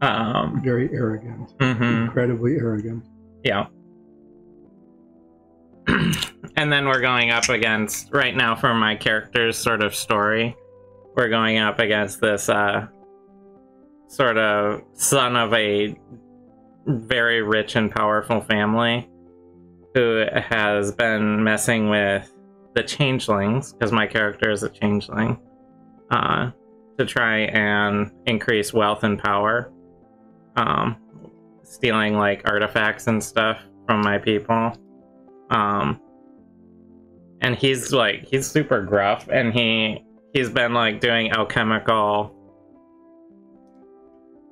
Very arrogant. Incredibly arrogant. Yeah. And then we're going up against, right now for my character's sort of story, we're going up against this sort of son of a very rich and powerful family who has been messing with the changelings, because my character is a changeling, to try and increase wealth and power, stealing like artifacts and stuff from my people. And he's super gruff, and he's been like doing alchemical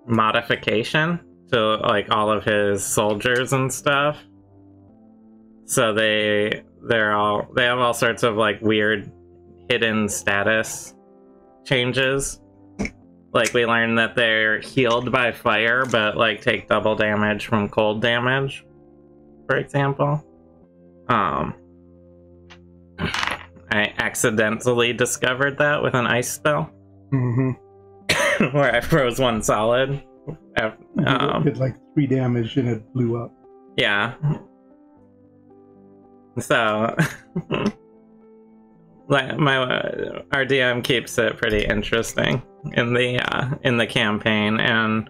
modification to like all of his soldiers and stuff. So they have all sorts of like weird hidden status changes. Like we learned that they're healed by fire, but like take double damage from cold damage, for example. I accidentally discovered that with an ice spell. Where I froze one solid. It did like 3 damage and it blew up. Yeah. So, like our DM keeps it pretty interesting in the campaign, and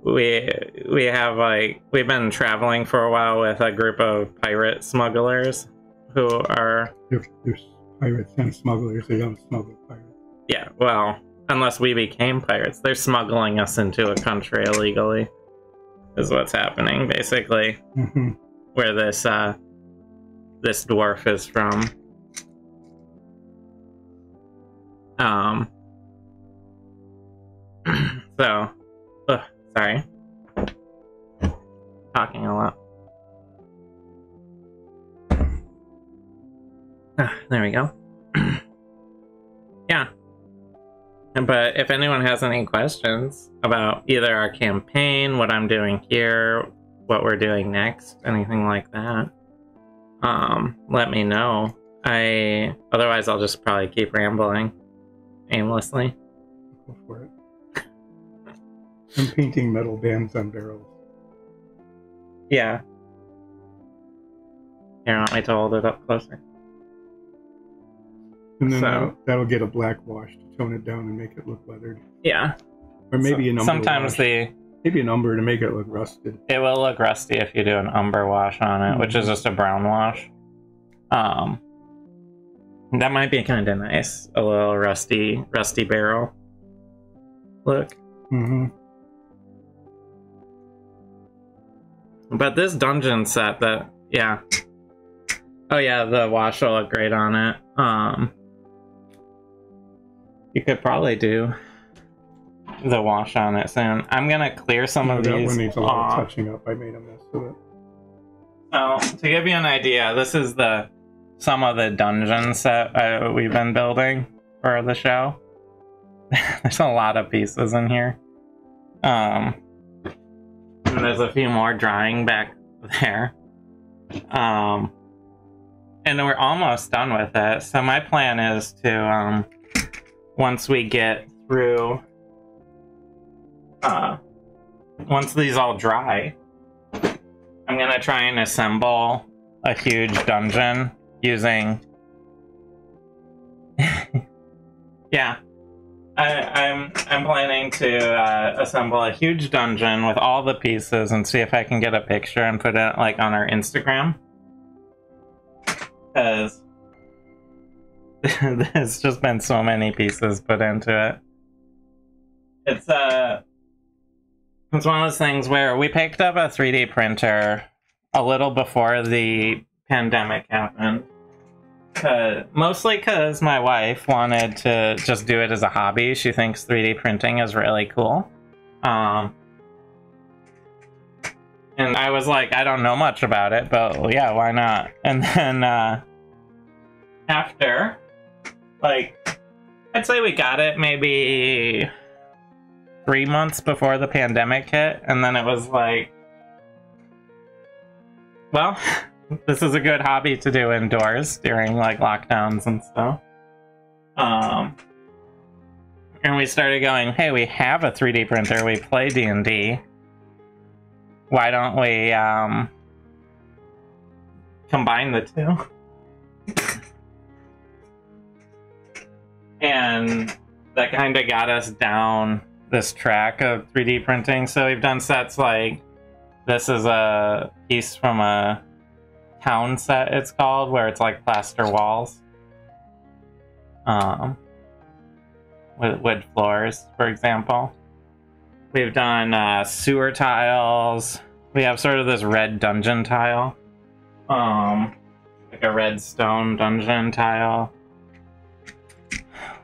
we have like we've been traveling for a while with a group of pirate smugglers who are there's pirates and smugglers. They don't smuggle pirates. Yeah, well, unless we became pirates, they're smuggling us into a country illegally. Is what's happening basically. Where this this dwarf is from. So, sorry. Talking a lot. There we go. Yeah. But if anyone has any questions about either our campaign, what I'm doing here, what we're doing next, anything like that, let me know. Otherwise I'll just probably keep rambling aimlessly. Go for it. I'm painting metal bands on barrels. Yeah. Here, want me to hold it up closer? And then that'll get a black wash to tone it down and make it look weathered. Yeah. Or maybe an umber sometimes wash. Maybe an umber to make it look rusted. It will look rusty if you do an umber wash on it, which is just a brown wash. That might be kind of nice. A little rusty barrel look. But this dungeon set yeah. Oh yeah, the wash will look great on it. You could probably do the wash on it soon. I'm gonna clear some of these. That one needs a lot of touching up. I made a mess of it. So, to give you an idea, this is some of the dungeons that we've been building for the show. There's a lot of pieces in here. And there's a few more drying back there. And we're almost done with it. So my plan is to, once we get through once these all dry, I'm gonna try and assemble a huge dungeon using... yeah. I'm planning to assemble a huge dungeon with all the pieces and see if I can get a picture and put it like on our Instagram. Because there's just been so many pieces put into it. It's one of those things where we picked up a 3D printer a little before the pandemic happened. Mostly because my wife wanted to just do it as a hobby. She thinks 3D printing is really cool. And I was like, I don't know much about it, but yeah, why not? And then after, like, I'd say we got it maybe 3 months before the pandemic hit, and then it was like, well, this is a good hobby to do indoors during like lockdowns and stuff. And we started going, hey, we have a 3D printer, we play D&D. Why don't we combine the two? And that kind of got us down this track of 3D printing. So we've done sets like, this is a piece from a town set, it's called, where it's like plaster walls. With wood floors, for example. We've done sewer tiles. We have sort of this red dungeon tile. Like a red stone dungeon tile.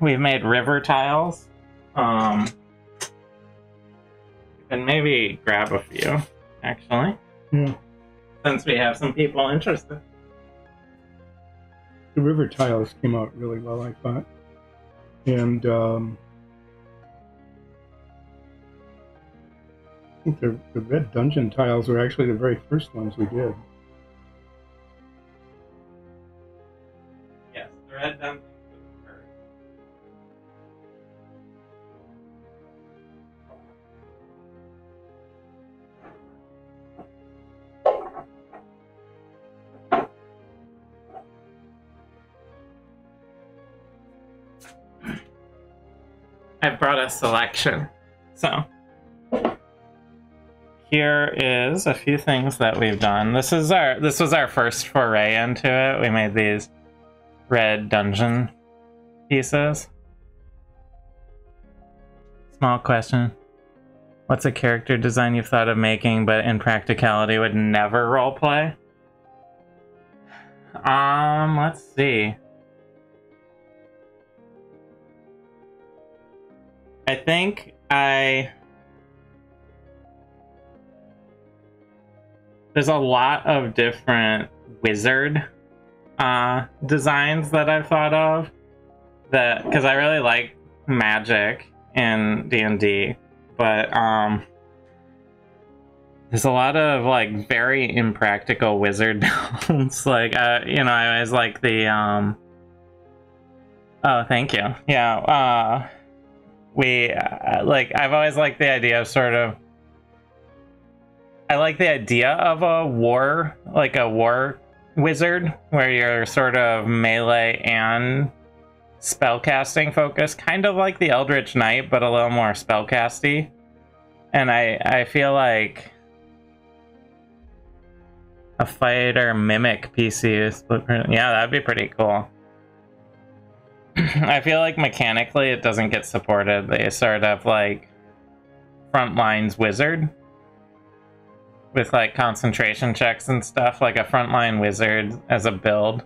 We've made river tiles. And maybe grab a few, actually. Yeah. Since we have some people interested. The river tiles came out really well, I thought. And I think the red dungeon tiles were actually the very first ones we did. Yes, the red dungeon was first. I've brought a selection. So here is a few things that we've done. This was our first foray into it. We made these red dungeon pieces. Small question. What's a character design you've thought of making but in practicality would never roleplay? Let's see. I think there's a lot of different wizard designs that I've thought of, that because I really like magic in D&D, but there's a lot of like very impractical wizard builds. Like you know, I always like the oh, thank you. Yeah, I've always liked the idea of sort of, I like the idea of a war wizard, where you're sort of melee and spellcasting focused, kind of like the Eldritch Knight, but a little more spellcasty. And I feel like a fighter mimic PC split print, yeah, that'd be pretty cool. I feel like mechanically it doesn't get supported. They sort of like frontlines wizard with like concentration checks and stuff. Like a frontline wizard as a build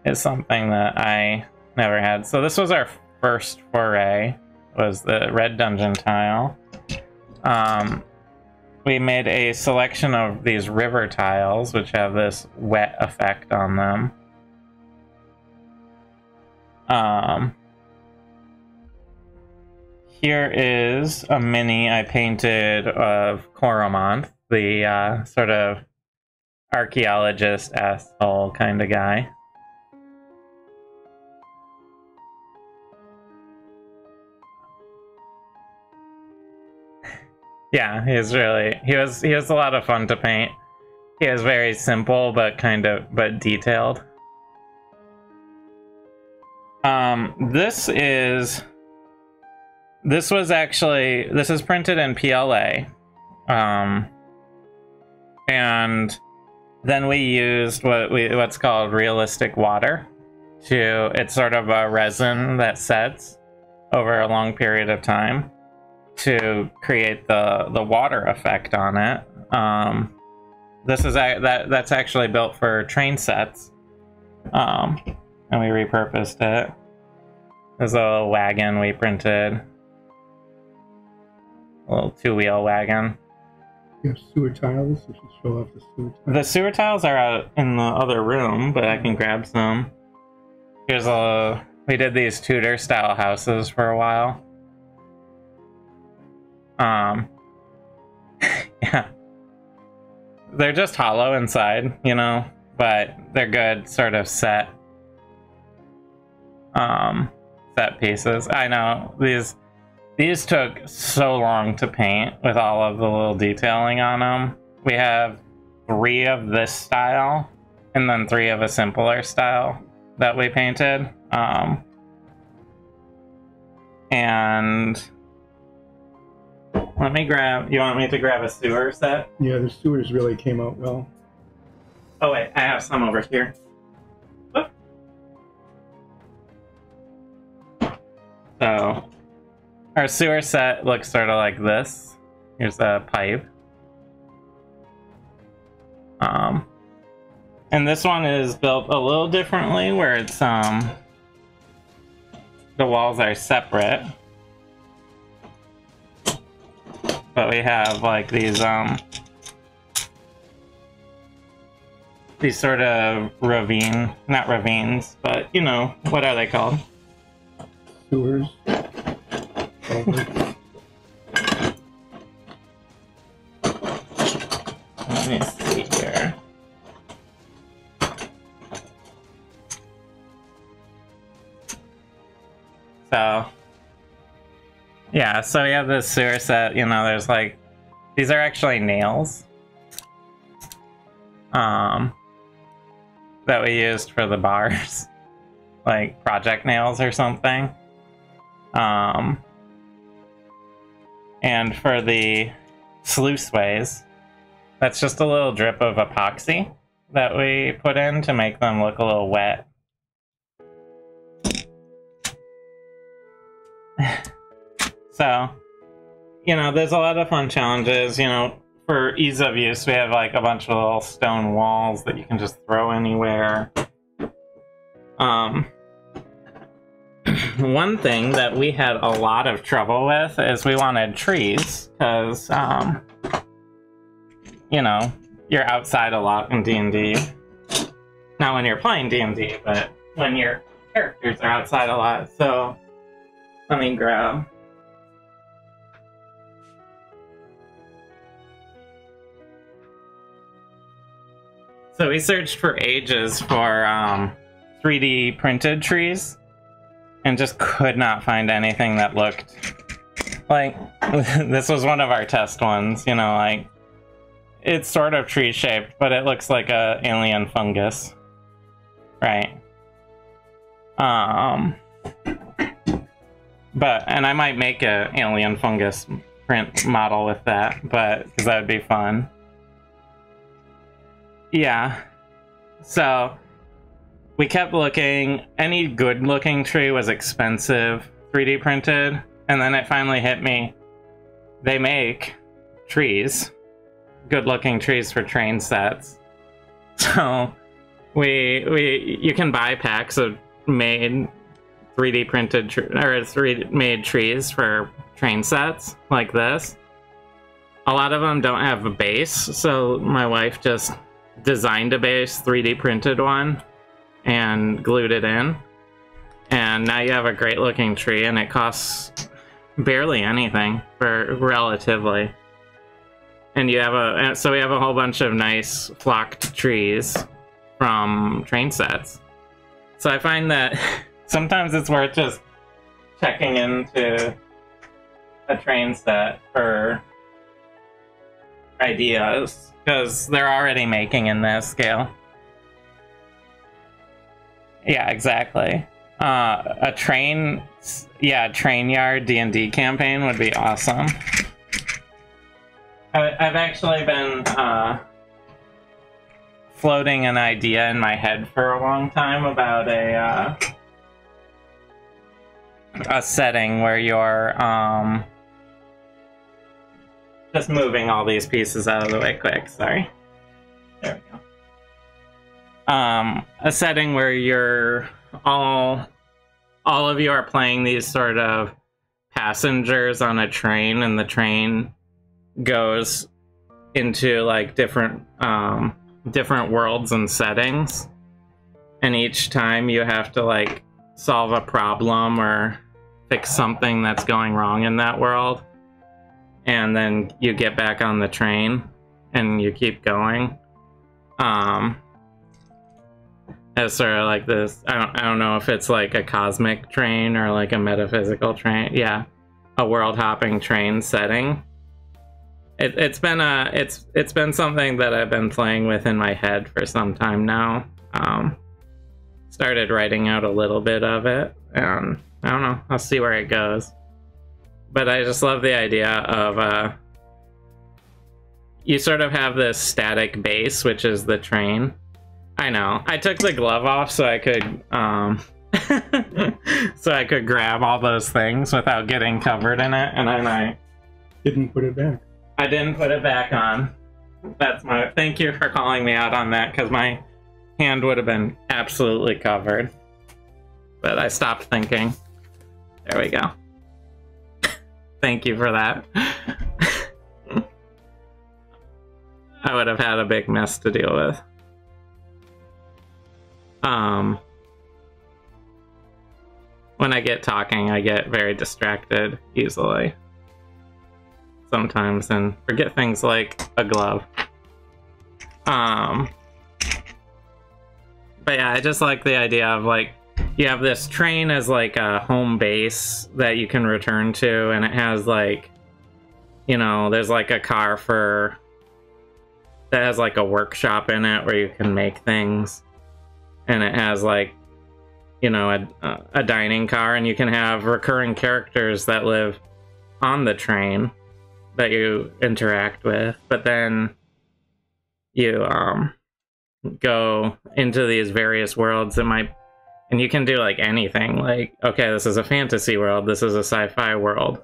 is something that I never had. So this was our first foray, was the red dungeon tile. We made a selection of these river tiles, which have this wet effect on them. Here is a mini I painted of Coromonth, the sort of archaeologist asshole kind of guy. Yeah, he was a lot of fun to paint. He was very simple but detailed. This is printed in PLA. And then we used what's called realistic water. It's sort of a resin that sets over a long period of time to create the water effect on it. That's actually built for train sets, and we repurposed it. There's a little wagon we printed, a little two-wheel wagon. You have sewer tiles. You should show off the sewer tiles. The sewer tiles are out in the other room, but I can grab some. We did these Tudor-style houses for a while. Yeah. They're just hollow inside, you know, but they're good sort of set pieces. I know, these took so long to paint with all of the little detailing on them. We have 3 of this style, and then 3 of a simpler style that we painted. And you want me to grab a sewer set? Yeah, the sewers really came out well. Oh wait, I have some over here. Oop. So, our sewer set looks sort of like this. Here's a pipe. And this one is built a little differently, where it's the walls are separate. But we have like these sort of not ravines, but you know, what are they called? Sewers. Let me see here. So, yeah, so we have this sewer set, you know, there's like, these are actually nails. That we used for the bars. Like project nails or something. And for the sluiceways, that's just a little drip of epoxy that we put in to make them look a little wet. So, you know, there's a lot of fun challenges. You know, for ease of use, we have like a bunch of little stone walls that you can just throw anywhere. One thing that we had a lot of trouble with is we wanted trees, because, you know, you're outside a lot in D&D. Not when you're playing D&D, but when your characters are outside a lot. So, let me grab... So we searched for ages for 3D printed trees, and just could not find anything that looked like... This was one of our test ones, you know, like... It's sort of tree-shaped, but it looks like a alien fungus. Right. And I might make a alien fungus print model with that, because that would be fun. Yeah. So, we kept looking. Any good-looking tree was expensive, 3D printed, and then it finally hit me. They make trees. Good-looking trees for train sets. So, you can buy packs of made 3D printed made trees for train sets like this. A lot of them don't have a base, so my wife just designed a base, 3D printed one, and glued it in. And now you have a great looking tree, and it costs barely anything for relatively. And you have so we have a whole bunch of nice flocked trees from train sets. So I find that sometimes it's worth just checking into a train set for ideas, because they're already making in that scale. Yeah, exactly. A train yard D&D campaign would be awesome. I've actually been floating an idea in my head for a long time about a setting where you're just moving all these pieces out of the way quick. Sorry. There we go. A setting where you're all of you are playing these sort of passengers on a train, and the train goes into like different worlds and settings, and each time you have to like solve a problem or fix something that's going wrong in that world, and then you get back on the train and you keep going. As sort of like this, I don't know if it's like a cosmic train or like a metaphysical train. Yeah, a world hopping train setting. It's been something that I've been playing with in my head for some time now. Started writing out a little bit of it, and I don't know, I'll see where it goes. But I just love the idea of you sort of have this static base, which is the train. I know. I took the glove off so I could so I could grab all those things without getting covered in it, and then I didn't put it back. I didn't put it back on. That's my thank you for calling me out on that, because my hand would have been absolutely covered. But I stopped thinking. There we go. Thank you for that. I would have had a big mess to deal with. When I get talking, I get very distracted easily sometimes and forget things like a glove. But yeah, I just like the idea of like you have this train as like a home base that you can return to, and it has like, you know, there's like a car that has like a workshop in it where you can make things. And it has like, you know, a dining car, and you can have recurring characters that live on the train that you interact with. But then you go into these various worlds and you can do like anything. Like, okay, this is a fantasy world, this is a sci-fi world.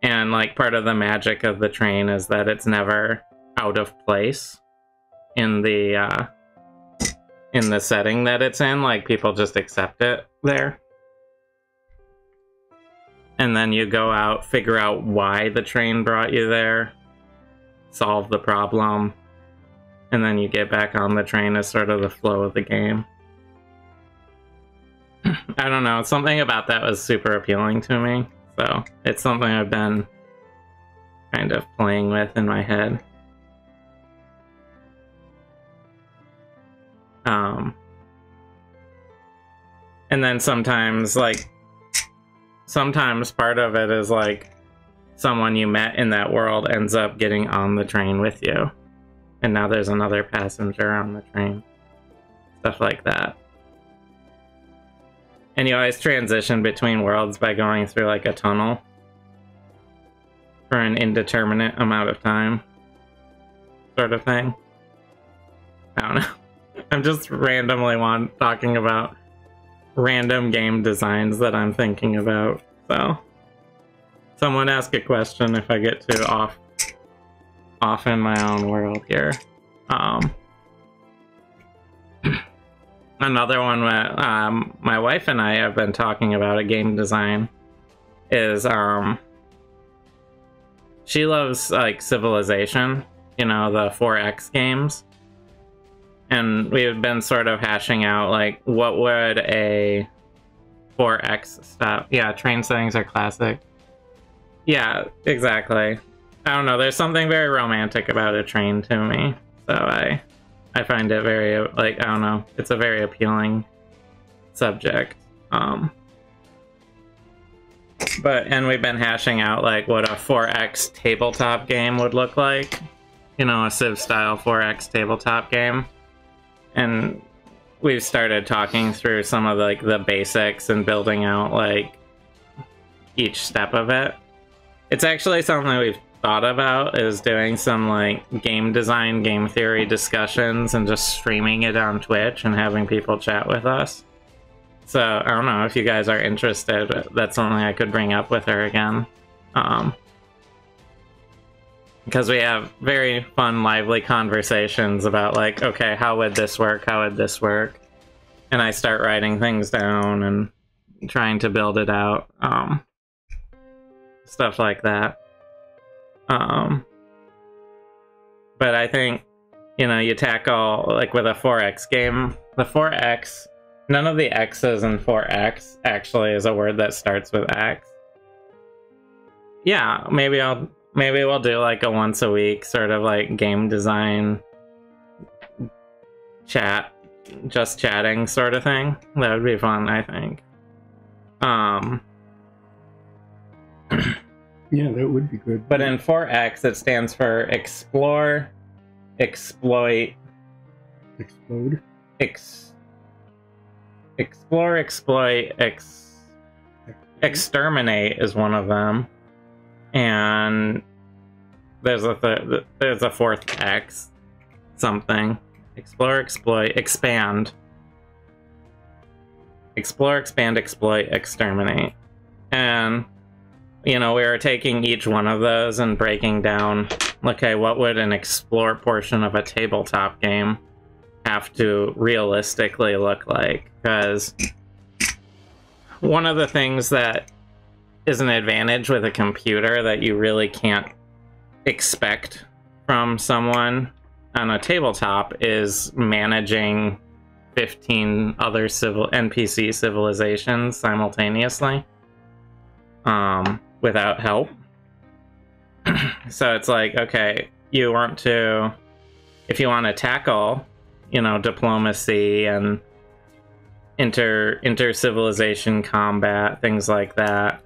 And like part of the magic of the train is that it's never out of place in the setting that it's in. Like, people just accept it there. And then you go out, figure out why the train brought you there, solve the problem, and then you get back on the train as sort of the flow of the game. I don't know, something about that was super appealing to me, so it's something I've been kind of playing with in my head. And then sometimes part of it is like someone you met in that world ends up getting on the train with you, and now there's another passenger on the train. Stuff like that. And you always transition between worlds by going through like a tunnel for an indeterminate amount of time, sort of thing. I don't know. I'm just randomly talking about random game designs that I'm thinking about. So, someone ask a question if I get too off in my own world here. Another one that my wife and I have been talking about a game design is she loves like Civilization, you know, the 4X games. And we've been sort of hashing out, like, what would a 4X stop? Yeah, train settings are classic. Yeah, exactly. I don't know, there's something very romantic about a train to me. So I find it very, like, I don't know, it's a very appealing subject. And we've been hashing out, like, what a 4X tabletop game would look like. you know, a Civ-style 4X tabletop game. And we've started talking through some of like the basics and building out like each step of it. It's actually something we've thought about, is doing some like game design, game theory discussions and just streaming it on Twitch and having people chat with us. So I don't know if you guys are interested, but that's something I could bring up with her again. Because we have very fun, lively conversations about like, okay, how would this work? How would this work? And I start writing things down and trying to build it out. Stuff like that. But I think, you know, you tackle, like with a 4X game, the 4X, none of the X's in 4X actually is a word that starts with X. Yeah, maybe we'll do like a once a week sort of like game design chat, just chatting sort of thing. That would be fun, I think. Yeah, that would be good. But in 4X, it stands for explore, exploit, explode, explore, exploit, exterminate is one of them, and there's a fourth X, something. Explore, exploit, expand. Explore, expand, exploit, exterminate, and you know, we were taking each one of those and breaking down, okay, what would an explore portion of a tabletop game have to realistically look like? Because one of the things that is an advantage with a computer that you really can't expect from someone on a tabletop is managing 15 other NPC civilizations simultaneously. Without help. So it's like, okay, if you want to tackle, you know, diplomacy and inter-civilization combat, things like that,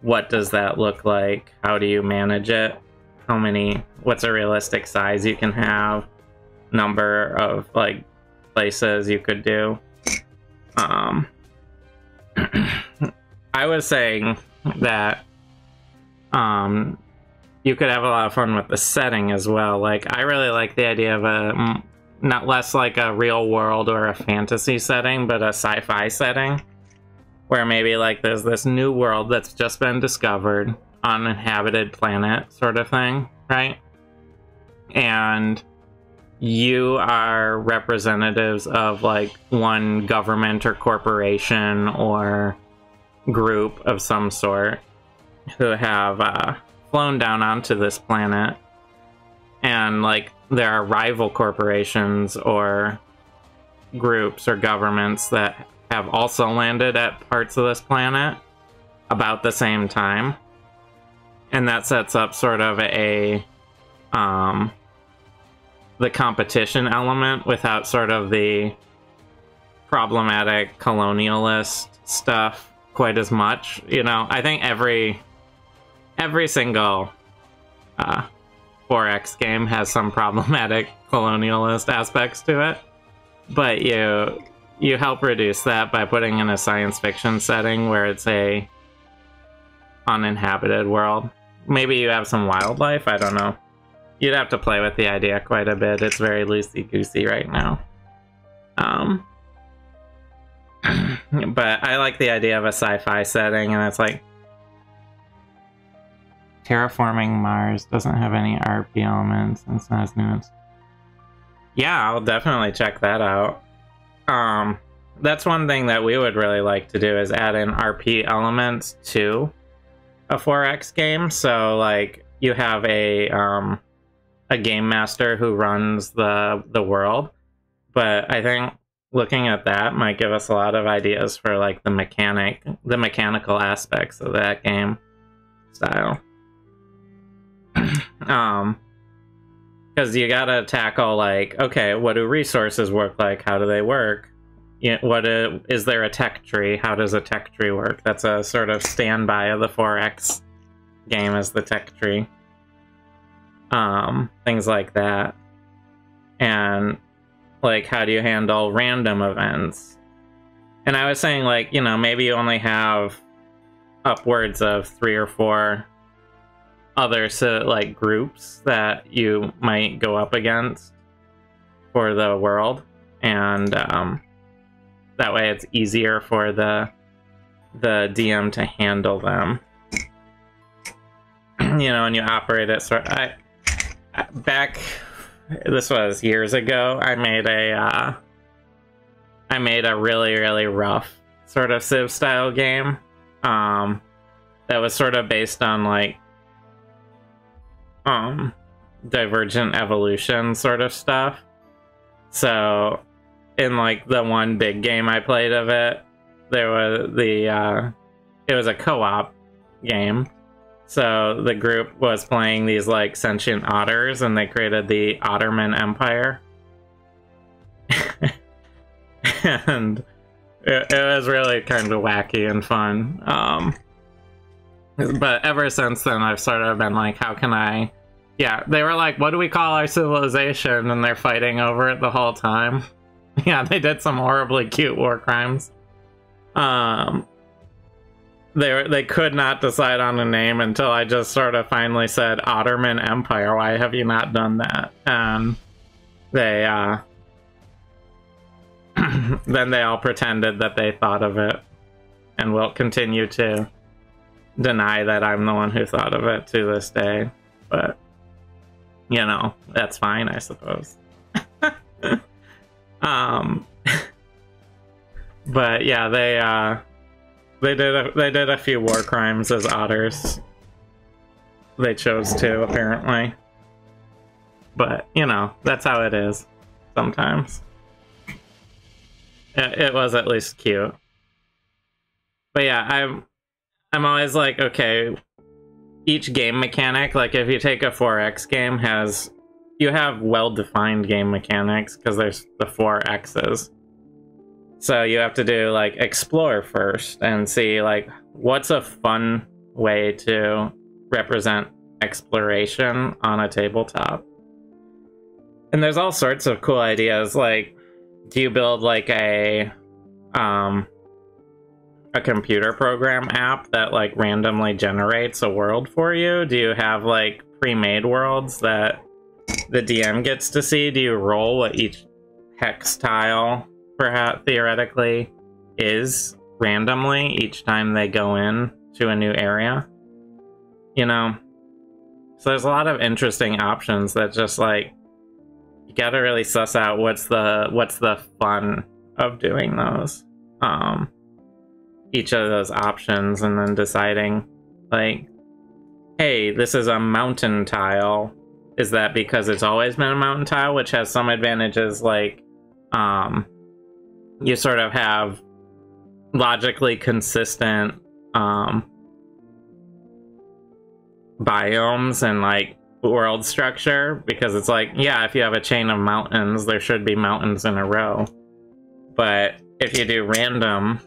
what does that look like? How do you manage it? What's a realistic size you can have? Number of, like, places you could do. I was saying that you could have a lot of fun with the setting as well. Like, I really like the idea of not less like a real world or a fantasy setting, but a sci-fi setting, where maybe like there's this new world that's just been discovered, uninhabited planet sort of thing, right? And you are representatives of like one government or corporation or group of some sort who have flown down onto this planet, and like there are rival corporations or groups or governments that have also landed at parts of this planet about the same time, and that sets up sort of a the competition element without sort of the problematic colonialist stuff quite as much. You know, I think every single 4X game has some problematic colonialist aspects to it, but you help reduce that by putting in a science fiction setting where it's a uninhabited world. Maybe you have some wildlife, I don't know. You'd have to play with the idea quite a bit. It's very loosey-goosey right now. But I like the idea of a sci-fi setting, and it's like terraforming Mars doesn't have any RP elements and it's not as nuanced. Yeah, I'll definitely check that out. That's one thing that we would really like to do, is add in RP elements to a 4X game. So like you have a game master who runs the world, but I think looking at that might give us a lot of ideas for like the mechanical aspects of that game style. Because you gotta tackle like, okay, what do resources work like? How do they work? Is there a tech tree? How does a tech tree work? That's a sort of standby of the 4X game, as the tech tree. things like that. And like, how do you handle random events? And I was saying, like, you know, maybe you only have upwards of 3 or 4 other like groups that you might go up against for the world, and that way it's easier for the DM to handle them. You know, and you operate it sort of, back, this was years ago, I made a really, really rough sort of Civ style game that was sort of based on like divergent evolution sort of stuff. So in like the one big game I played of it, there was it was a co-op game. So the group was playing these like sentient otters, and they created the Otterman Empire. And it was really kind of wacky and fun. But ever since then, I've sort of been like, how can I... Yeah, they were like, what do we call our civilization? And they're fighting over it the whole time. Yeah, they did some horribly cute war crimes. They could not decide on a name until I just sort of finally said, Otterman Empire, why have you not done that? And they, then they all pretended that they thought of it, and will continue to deny that I'm the one who thought of it to this day. But, you know, that's fine, I suppose. But yeah, they did a few war crimes as otters. They chose to, apparently. But, you know, that's how it is sometimes. It was at least cute. But yeah, I'm always like, okay, each game mechanic, like if you take a 4X game, you have well-defined game mechanics because there's the 4 X's. So you have to do like explore first and see like what's a fun way to represent exploration on a tabletop. And there's all sorts of cool ideas, like, do you build like a computer program app that like randomly generates a world for you? Do you have like pre-made worlds that the DM gets to see? Do you roll what each hex tile perhaps theoretically is randomly each time they go in to a new area? You know? So there's a lot of interesting options that just like, you gotta really suss out what's the fun of doing those. Each of those options, and then deciding like, hey, this is a mountain tile. Is that because it's always been a mountain tile, which has some advantages, like you sort of have logically consistent biomes and like world structure, because it's like, yeah, if you have a chain of mountains, there should be mountains in a row. But if you do random,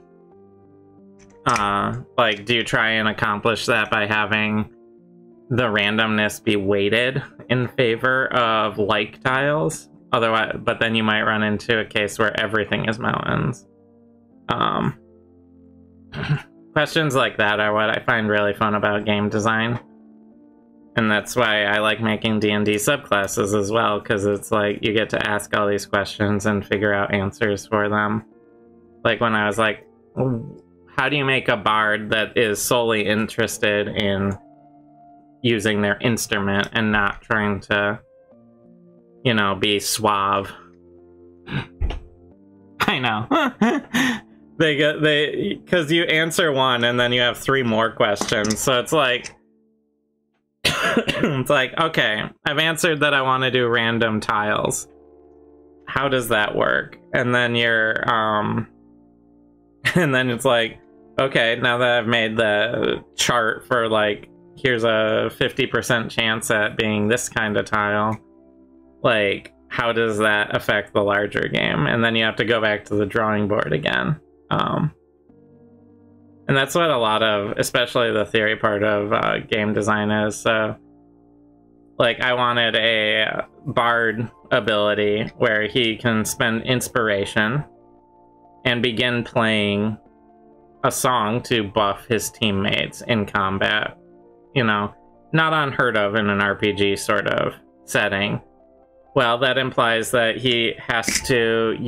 like, do you try and accomplish that by having the randomness be weighted in favor of like tiles? Otherwise, but then you might run into a case where everything is mountains. Questions like that are what I find really fun about game design. And that's why I like making D&D subclasses as well, because it's like, you get to ask all these questions and figure out answers for them. Like when I was like, how do you make a bard that is solely interested in using their instrument and not trying to, you know, be suave? I know. Because you answer one and then you have 3 more questions, so it's like, it's like, okay, I've answered that I want to do random tiles. How does that work? And then you're, and then it's like, okay, now that I've made the chart for like, here's a 50% chance at being this kind of tile, like, how does that affect the larger game? And then you have to go back to the drawing board again. And that's what a lot of, especially the theory part of game design is. So Like, I wanted a bard ability where he can spend inspiration and begin playing a song to buff his teammates in combat. You know, not unheard of in an RPG sort of setting. Well, that implies that he has to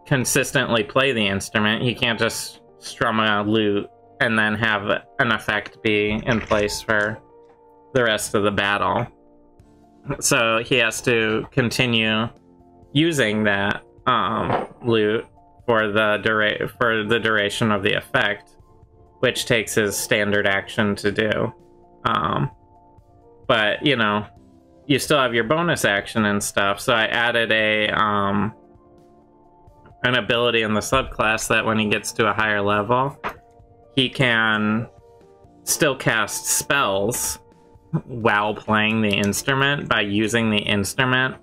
consistently play the instrument. He can't just strum a lute and then have an effect be in place for the rest of the battle. So he has to continue using that lute for the duration of the effect, which takes his standard action to do. But you know, you still have your bonus action and stuff. So I added an ability in the subclass that when he gets to a higher level, he can still cast spells while playing the instrument by using the instrument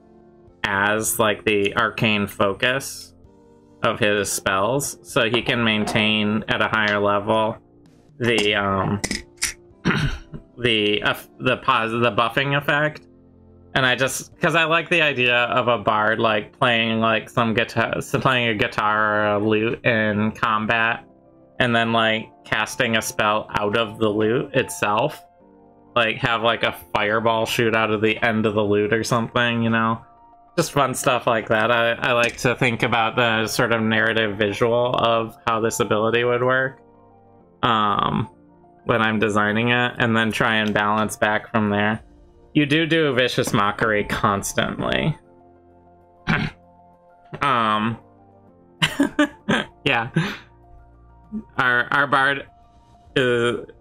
as like the arcane focus of his spells. So he can maintain at a higher level the buffing effect. And I just, because I like the idea of a bard like playing like playing a guitar or a lute in combat, and then like casting a spell out of the lute itself, like have like a fireball shoot out of the end of the lute or something, you know, just fun stuff like that. I like to think about the sort of narrative visual of how this ability would work when I'm designing it, and then try and balance back from there. You do vicious mockery constantly. Yeah. Our bard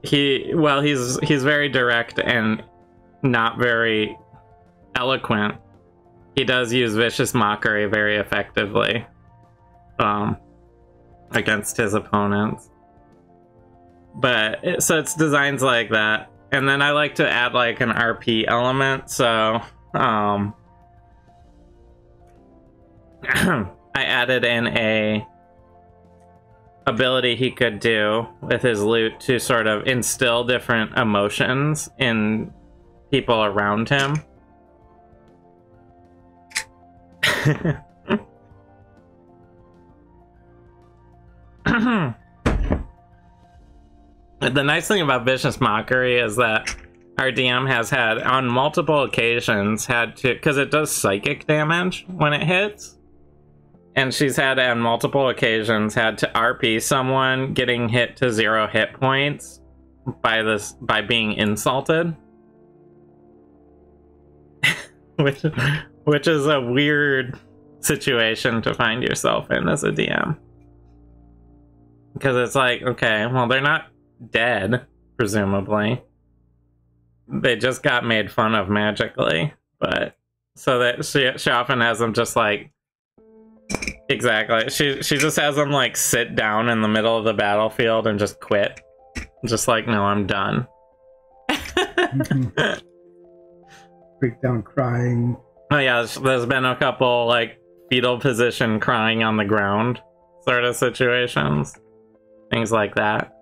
he's very direct and not very eloquent. He does use vicious mockery very effectively against his opponents. But so it's designs like that. And then I like to add like an RP element, so I added in a ability he could do with his lute to sort of instill different emotions in people around him. The nice thing about vicious mockery is that our DM has had on multiple occasions had to, because it does psychic damage when it hits, and she's had on multiple occasions had to RP someone getting hit to 0 hit points by being insulted. which is a weird situation to find yourself in as a DM, because it's like, okay, well, they're not dead, presumably. They just got made fun of magically, but so that she often has them just like, exactly, she just has them like sit down in the middle of the battlefield and just quit, just like, no, I'm done. Break down crying. Oh yeah, there's been a couple like fetal position crying on the ground sort of situations, things like that.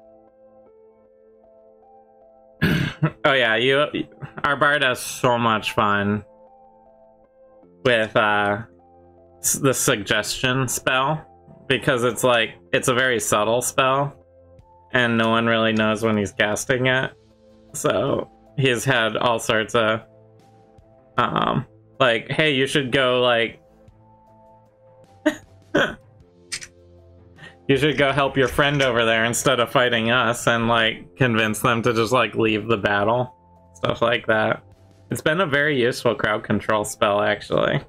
Oh yeah, our bard has so much fun with the suggestion spell, because it's like, it's a very subtle spell and no one really knows when he's casting it. So he's had all sorts of like, hey, you should go like you should go help your friend over there instead of fighting us, and like convince them to just like leave the battle. Stuff like that. It's been a very useful crowd control spell, actually.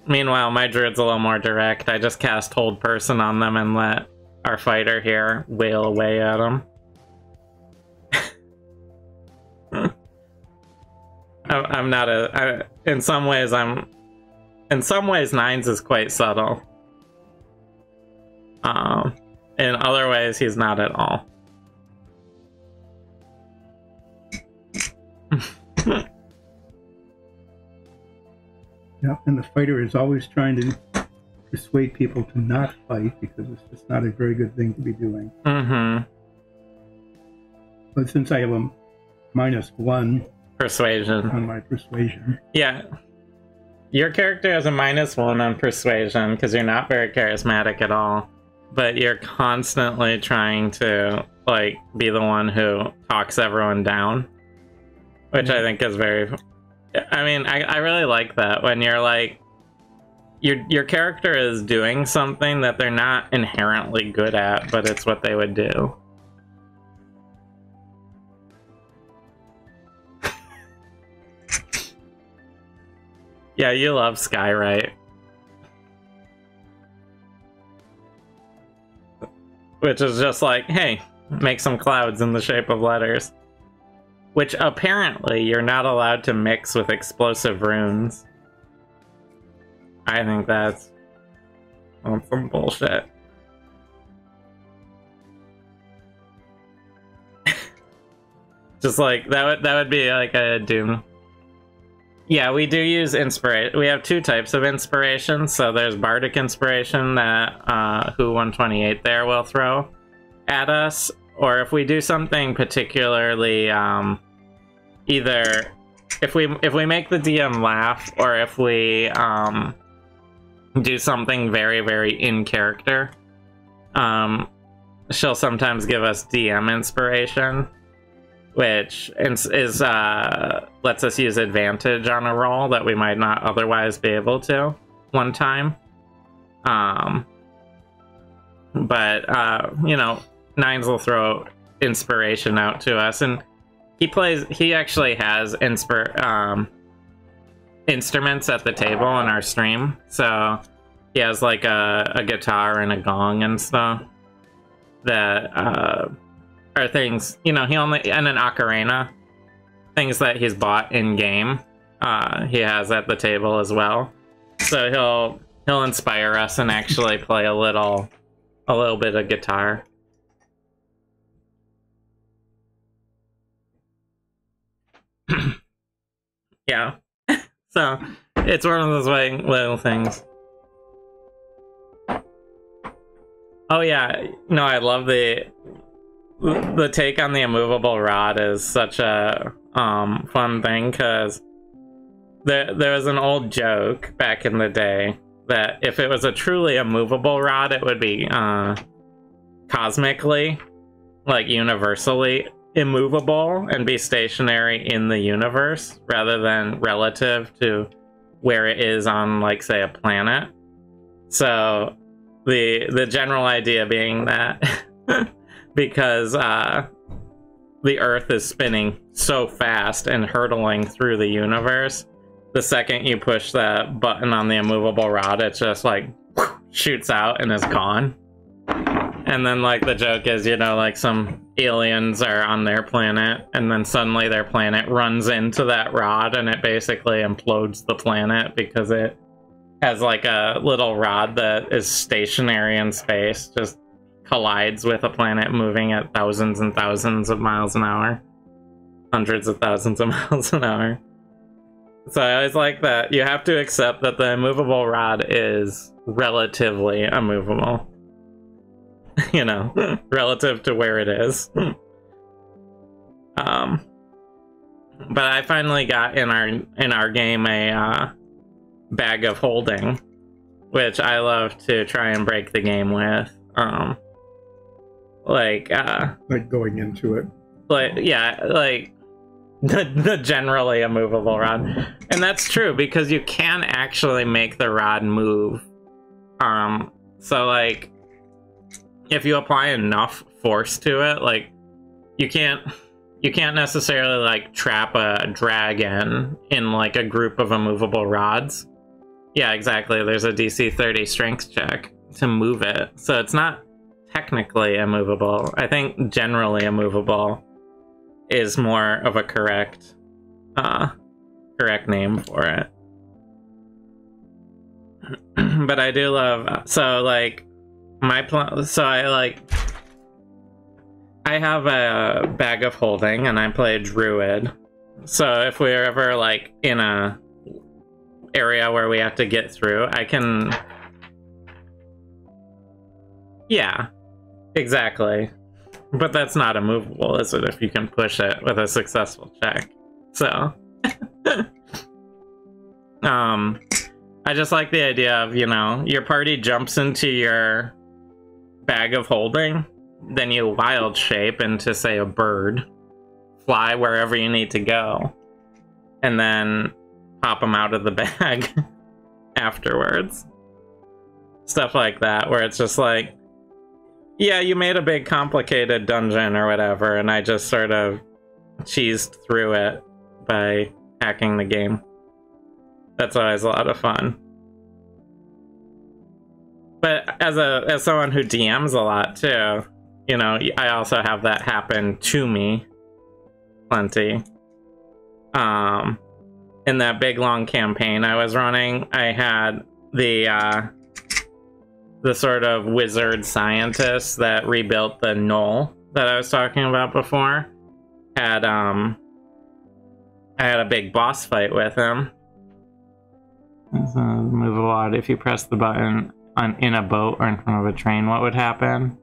Meanwhile, my druid's a little more direct. I just cast Hold Person on them and let our fighter here wail away at them. I'm not in some ways, Nines is quite subtle. In other ways, he's not at all. Yeah, and the fighter is always trying to persuade people to not fight, because it's just not a very good thing to be doing. Mm-hmm. But since I have a -1 persuasion on my persuasion. Yeah. Your character has a -1 on persuasion because you're not very charismatic at all. But you're constantly trying to, like, be the one who talks everyone down. Which I think is very... I mean, I really like that when you're like... Your character is doing something that they're not inherently good at, but it's what they would do. Yeah, you love Skywrite. Which is just like, hey, make some clouds in the shape of letters. Which apparently you're not allowed to mix with explosive runes. I think that's some bullshit. Just like, that would be like a Doom. Yeah, we do use inspiration. We have two types of inspiration. So there's Bardic Inspiration that Who 128 there will throw at us. Or if we do something particularly, either if we make the DM laugh, or if we do something very, very in character, she'll sometimes give us DM Inspiration. Which is lets us use advantage on a roll that we might not otherwise be able to one time. But you know, Nines will throw inspiration out to us, and he actually has instruments at the table in our stream. So he has like a guitar and a gong and stuff that are things, you know, and an ocarina, things that he's bought in game, he has at the table as well. So he'll inspire us and actually play a little bit of guitar. Yeah. So it's one of those little things. Oh yeah, no, I love the take on the immovable rod is such a fun thing, because there was an old joke back in the day that if it was a truly immovable rod, it would be cosmically, like universally immovable and be stationary in the universe rather than relative to where it is on, like, say, a planet. So the general idea being that because the Earth is spinning so fast and hurtling through the universe, the second you push that button on the immovable rod, it just like shoots out and is gone. And then, like, the joke is, you know, like, some aliens are on their planet, and then suddenly their planet runs into that rod, and it basically implodes the planet because it has, like, a little rod that is stationary in space, just collides with a planet moving at thousands and thousands of miles an hour. Hundreds of thousands of miles an hour. So I always like that. You have to accept that the immovable rod is relatively immovable. You know, relative to where it is. But I finally got in our game a bag of holding, which I love to try and break the game with. Like going into it. Like, yeah, like the generally immovable rod. And that's true, because you can actually make the rod move. So, like, if you apply enough force to it, like, you can't necessarily, like, trap a dragon in, like, a group of immovable rods. Yeah, exactly. There's a DC 30 strength check to move it. So it's not technically immovable. I think generally immovable is more of a correct name for it. But I do love, so, like, I have a bag of holding, and I play druid. So if we're ever, like, in a area where we have to get through, I can... Yeah, exactly. But that's not immovable, is it, if you can push it with a successful check? So, I just like the idea of, you know, your party jumps into your bag of holding, then you wild shape into, say, a bird, fly wherever you need to go, and then pop them out of the bag afterwards. Stuff like that, where it's just like, yeah, you made a big complicated dungeon or whatever, and I just sort of cheesed through it by hacking the game. That's always a lot of fun. But as someone who DMs a lot too, you know, I also have that happen to me plenty. In that big long campaign I was running, I had the sort of wizard scientist that rebuilt the knoll that I was talking about before. I had a big boss fight with him. Move a lot. If you press the button in a boat or in front of a train, what would happen?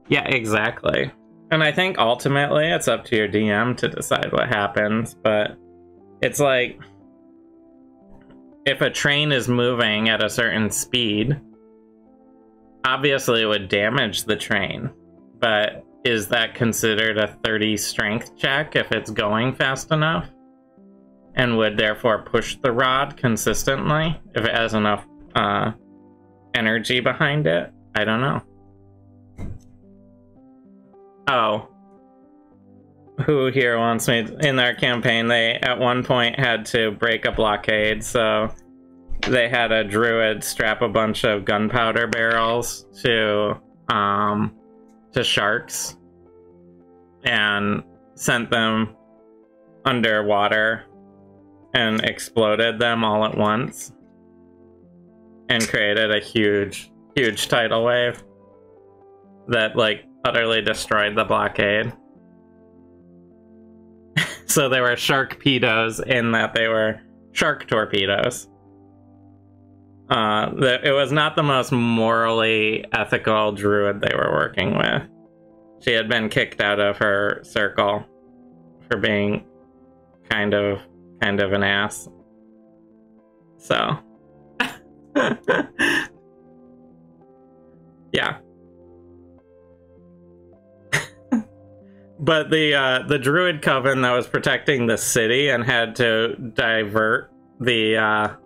Yeah, exactly. And I think ultimately it's up to your DM to decide what happens, but it's like, if a train is moving at a certain speed, obviously it would damage the train, but is that considered a 30 strength check if it's going fast enough? And would therefore push the rod consistently if it has enough energy behind it? I don't know. Oh. Who here wants me in their campaign? They at one point had to break a blockade, so they had a druid strap a bunch of gunpowder barrels to sharks and sent them underwater and exploded them all at once and created a huge tidal wave that like utterly destroyed the blockade. So they were sharkpedos in that they were shark torpedoes. It was not the most morally ethical druid they were working with. She had been kicked out of her circle for being kind of an ass. So yeah. But the druid coven that was protecting the city and had to divert the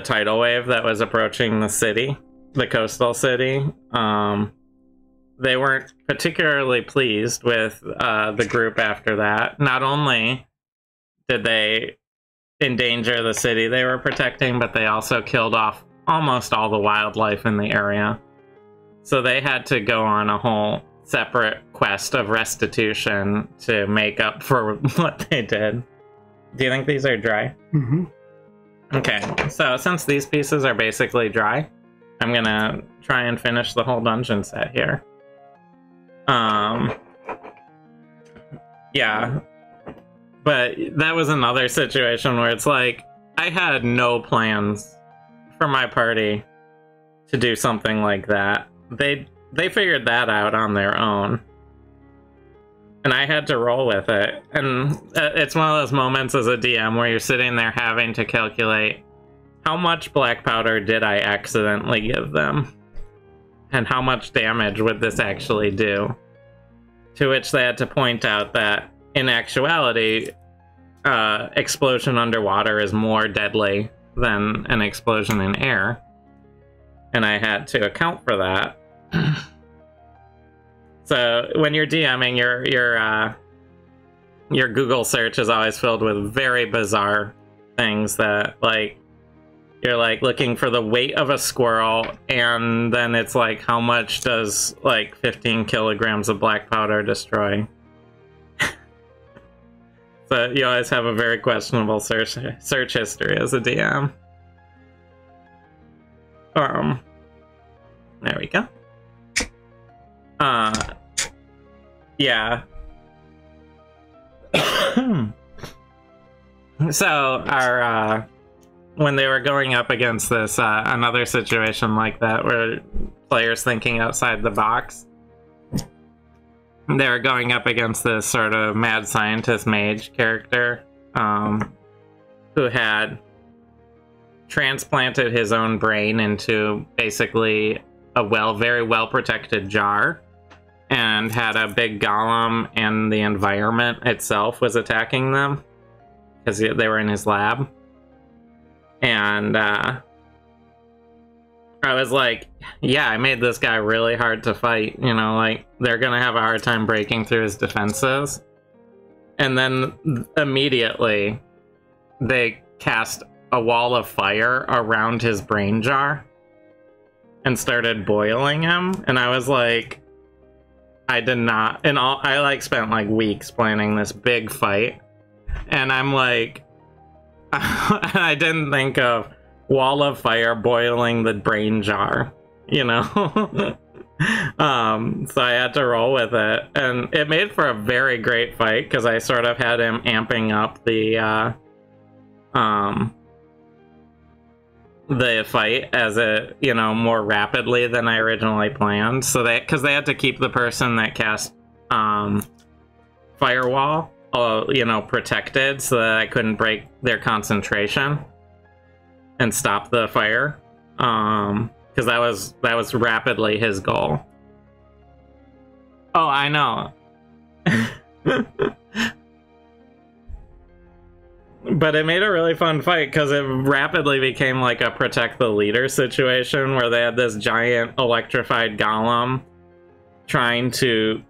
tidal wave that was approaching the city, the coastal city, they weren't particularly pleased with the group after that. Not only did they endanger the city they were protecting, but they also killed off almost all the wildlife in the area. So they had to go on a whole separate quest of restitution to make up for what they did. Do you think these are dry? Mm-hmm. Okay, so since these pieces are basically dry, I'm gonna try and finish the whole dungeon set here. Yeah. But that was another situation where it's like, I had no plans for my party to do something like that. They figured that out on their own. And I had to roll with it. And it's one of those moments as a DM where you're sitting there having to calculate, how much black powder did I accidentally give them? And how much damage would this actually do? To which they had to point out that, in actuality, explosion underwater is more deadly than an explosion in air. And I had to account for that. So when you're DMing, your Google search is always filled with very bizarre things that, like, you're like looking for the weight of a squirrel, and then it's like, how much does like 15 kilograms of black powder destroy? So you always have a very questionable search history as a DM. There we go. Yeah. So our when they were going up against this another situation like that where players thinking outside the box, they were going up against this sort of mad scientist mage character, who had transplanted his own brain into basically a very well protected jar, and had a big golem, and the environment itself was attacking them because they were in his lab. And I was like, yeah, I made this guy really hard to fight, you know, like they're gonna have a hard time breaking through his defenses. And then immediately they cast a wall of fire around his brain jar and started boiling him, and I was like, I did not, and I like spent like weeks planning this big fight, and I'm like, I didn't think of wall of fire boiling the brain jar, you know. So I had to roll with it, and it made for a very great fight because I sort of had him amping up the fight as a, you know, more rapidly than I originally planned. So because they had to keep the person that cast firewall, you know, protected, so that I couldn't break their concentration and stop the fire, because that was rapidly his goal. Oh, I know. But it made a really fun fight because it rapidly became like a protect the leader situation where they had this giant electrified golem trying to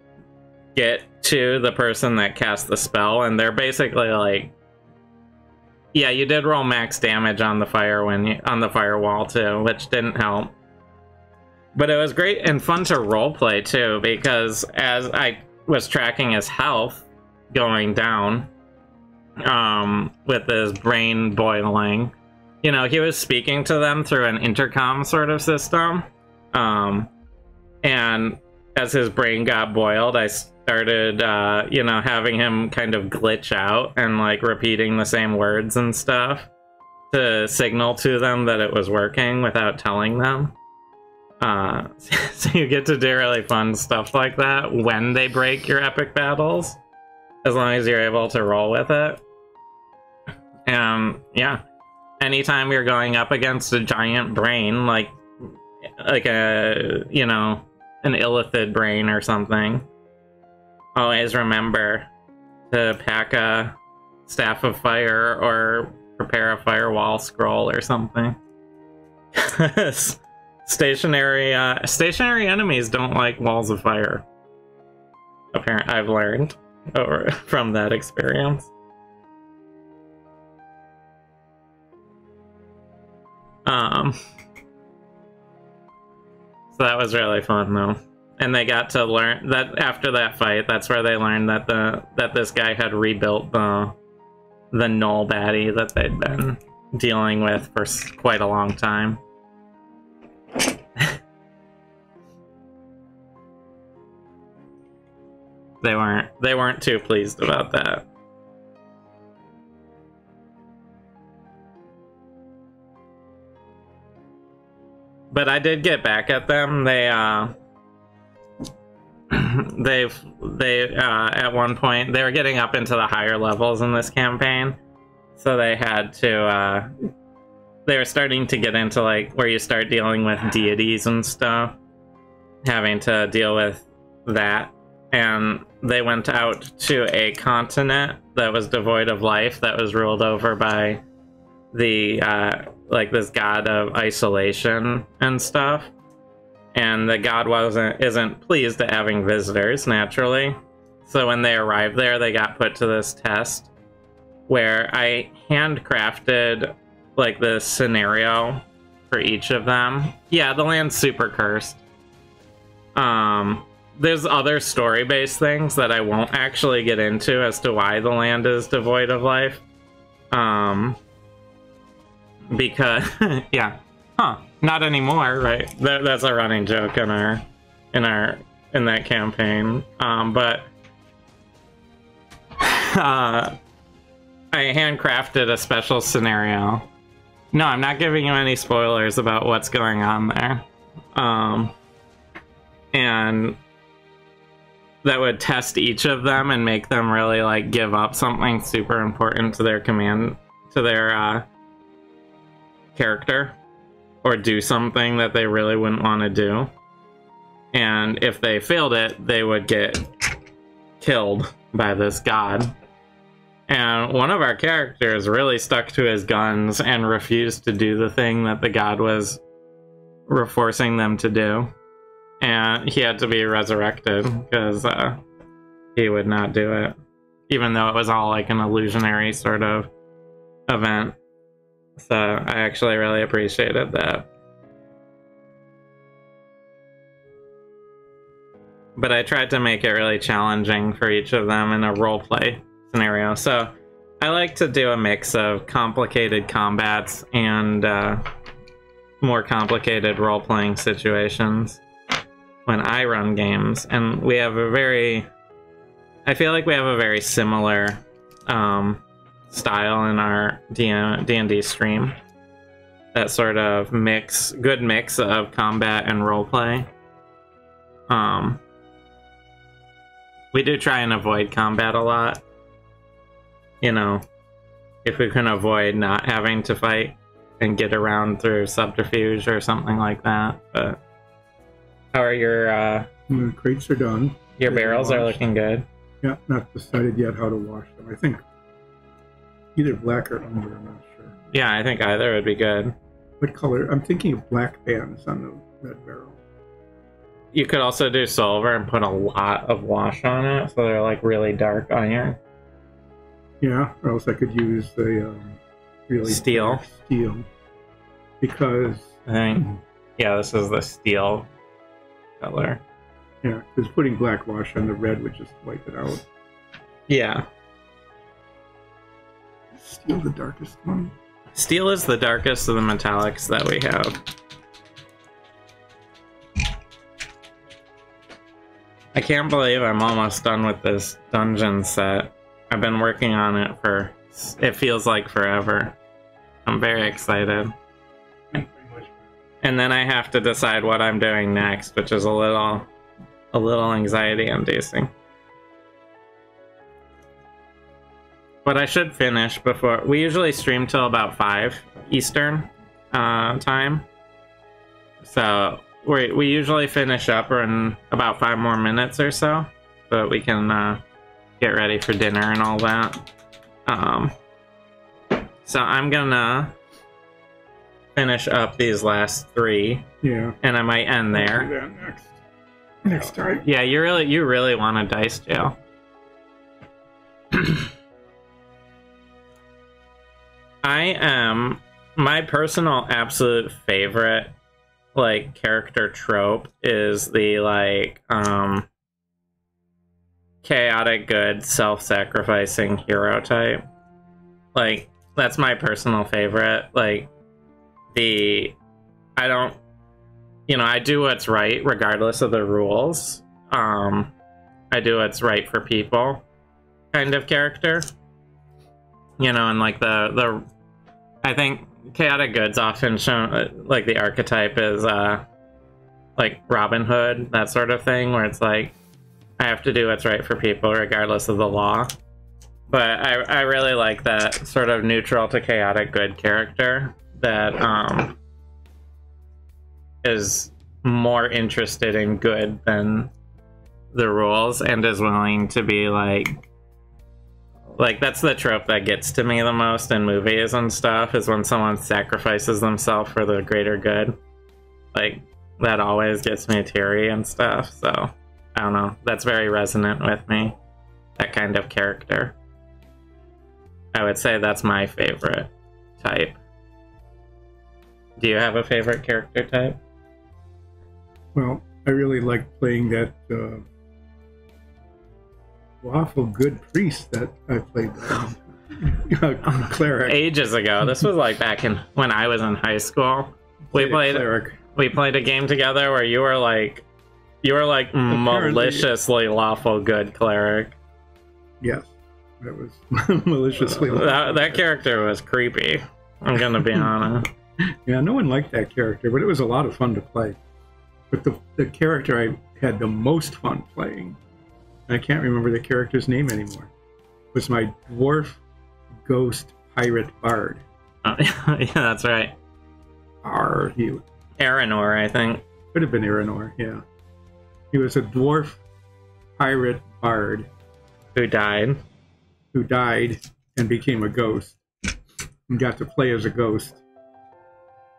get to the person that cast the spell, and they're basically like, yeah, you did roll max damage on the on the firewall too, which didn't help. But it was great and fun to roleplay too, because as I was tracking his health going down, with his brain boiling, you know, he was speaking to them through an intercom sort of system, and as his brain got boiled, I started, you know, having him kind of glitch out and like repeating the same words and stuff to signal to them that it was working without telling them. So you get to do really fun stuff like that when they break your epic battles, as long as you're able to roll with it. Yeah, anytime you're going up against a giant brain, like a, you know, an illithid brain or something, always remember to pack a staff of fire or prepare a firewall scroll or something. Stationary enemies don't like walls of fire. Apparently, I've learned from that experience. So that was really fun though. And they got to learn that after that fight, that's where they learned that this guy had rebuilt the null baddie that they'd been dealing with for quite a long time. They weren't too pleased about that. But I did get back at them. They at one point they were getting up into the higher levels in this campaign, so they had to they were starting to get into like where you start dealing with deities and stuff, having to deal with that, and they went out to a continent that was devoid of life, that was ruled over by the like this god of isolation and stuff, and the god isn't pleased at having visitors, naturally. So when they arrived there, they got put to this test where I handcrafted like this scenario for each of them. Yeah, the land's super cursed. There's other story-based things that I won't actually get into as to why the land is devoid of life. Because yeah, not anymore, right? That's a running joke in that campaign. But I handcrafted a special scenario. No, I'm not giving you any spoilers about what's going on there. And that would test each of them and make them really like give up something super important to their character, or do something that they really wouldn't want to do. And if they failed it, they would get killed by this god. And one of our characters really stuck to his guns and refused to do the thing that the god was forcing them to do. And he had to be resurrected because he would not do it, even though it was all like an illusionary sort of event. So I actually really appreciated that. But I tried to make it really challenging for each of them in a roleplay scenario. So I like to do a mix of complicated combats and more complicated role-playing situations when I run games. And we have I feel like we have a very similar style in our D&D stream. That sort of good mix of combat and roleplay. We do try and avoid combat a lot. You know, if we can avoid not having to fight and get around through subterfuge or something like that. But how are your crates are done. Your barrels are looking good. Yeah, not decided yet how to wash them. I think either black or umber, I'm not sure. Yeah, I think either would be good. What color? I'm thinking of black bands on the red barrel. You could also do silver and put a lot of wash on it, so they're like really dark iron. Yeah, or else I could use the really steel. Because I think, yeah, this is the steel color. Yeah, because putting black wash on the red would just wipe it out. Yeah. Steel the darkest one? Steel is the darkest of the metallics that we have. I can't believe I'm almost done with this dungeon set. I've been working on it for, it feels like forever. I'm very excited. And then I have to decide what I'm doing next, which is a little anxiety inducing. But I should finish before, we usually stream till about 5 Eastern time. So we usually finish up in about 5 more minutes or so, but we can get ready for dinner and all that. So I'm gonna finish up these last 3. Yeah. And I might end there. I'll do that next time. Yeah, you really want a dice jail. My personal absolute favorite like character trope is the like chaotic good self-sacrificing hero type. Like that's my personal favorite. Like I don't, you know, I do what's right regardless of the rules. I do what's right for people kind of character. You know, and like I think chaotic good's often shown, like the archetype is like Robin Hood, that sort of thing, where it's like I have to do what's right for people regardless of the law. But I really like that sort of neutral to chaotic good character that is more interested in good than the rules and is willing to be like that's the trope that gets to me the most in movies and stuff, is when someone sacrifices themselves for the greater good. Like that always gets me teary and stuff. So I don't know, that's very resonant with me, that kind of character. I would say that's my favorite type. Do you have a favorite character type? Well, I really like playing that lawful good priest that I played. Cleric. Ages ago. This was like back in when I was in high school. We played a game together where you were like maliciously lawful good cleric. Yes, that was maliciously. That character was creepy. I'm gonna be honest. Yeah, no one liked that character, but it was a lot of fun to play. But the character I had the most fun playing and I can't remember the character's name anymore, was my dwarf ghost pirate bard. Oh, yeah, that's right. Aranor, I think. Could have been Aranor, yeah. He was a dwarf pirate bard who died and became a ghost and got to play as a ghost.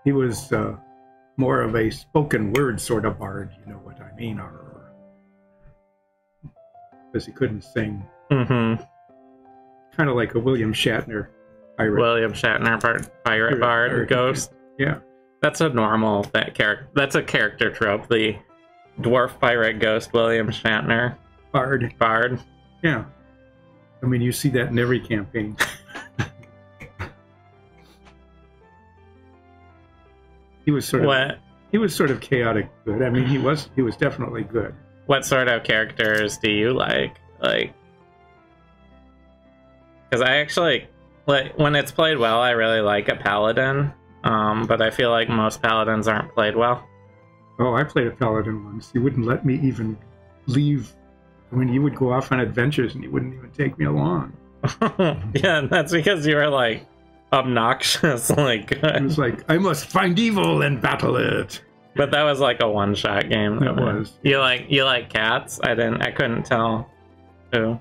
He was more of a spoken word sort of bard, you know what I mean, because he couldn't sing. Mm-hmm. Kind of like a William Shatner pirate. William Shatner pirate bard ghost. Yeah. That's a normal character. That's a character trope. The dwarf pirate ghost William Shatner bard. Yeah. I mean, you see that in every campaign. He was sort of chaotic good. I mean, he was definitely good. What sort of characters do you like? Like, because I actually when it's played well, I really like a paladin. But I feel like most paladins aren't played well. Oh, I played a paladin once. He wouldn't let me even leave. I mean, you would go off on adventures and he wouldn't even take me along. Yeah, that's because you were like obnoxious. Like it was like, I must find evil and battle it. But that was like a one-shot game. That was. You like cats? I couldn't tell who.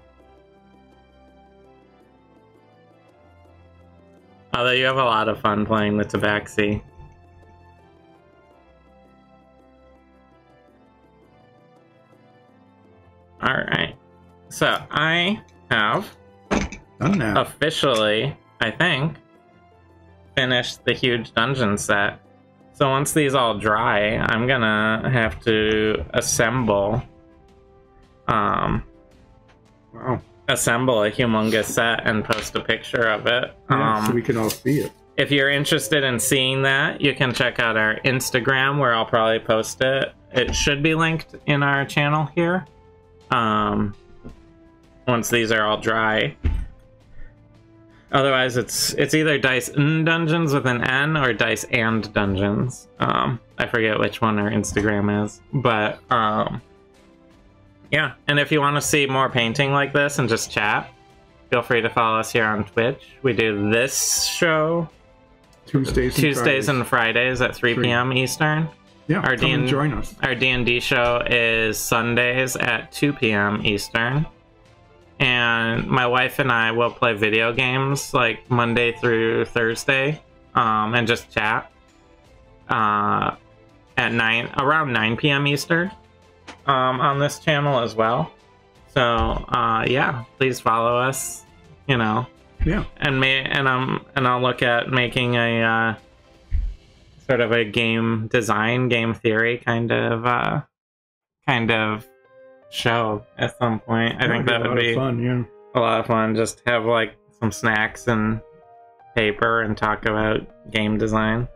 Although you have a lot of fun playing the Tabaxi. Alright. So I have officially, I think, finished the huge dungeon set. So once these all dry, I'm gonna have to assemble assemble a humongous set and post a picture of it. Yeah, so we can all see it. If you're interested in seeing that, you can check out our Instagram where I'll probably post it. It should be linked in our channel here. Once these are all dry. Otherwise, it's either Dice and Dungeons with an N or Dice and Dungeons. I forget which one our Instagram is, but yeah. And if you want to see more painting like this and just chat, feel free to follow us here on Twitch. We do this show Tuesdays and Fridays at 3 p.m. Eastern. Yeah, come and join us. Our D&D show is Sundays at 2 p.m. Eastern. And my wife and I will play video games like Monday through Thursday, and just chat at around 9 p.m. Eastern on this channel as well. So yeah, please follow us. You know. Yeah. And I'll look at making a sort of a game design, game theory kind of show at some point. I think that would be fun, yeah. A lot of fun. Just have like some snacks and paper and talk about game design.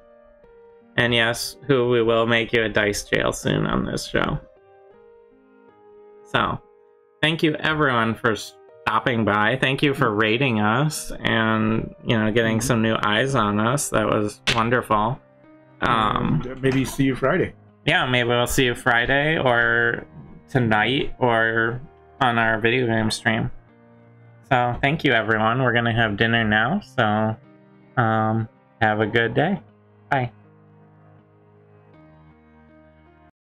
And yes, we will make you a dice jail soon on this show. So, thank you everyone for stopping by. Thank you for rating us and, you know, getting some new eyes on us. That was wonderful. Maybe see you Friday. Yeah, maybe we'll see you Friday or tonight or on our video game stream. So thank you everyone. We're gonna have dinner now, so have a good day. Bye.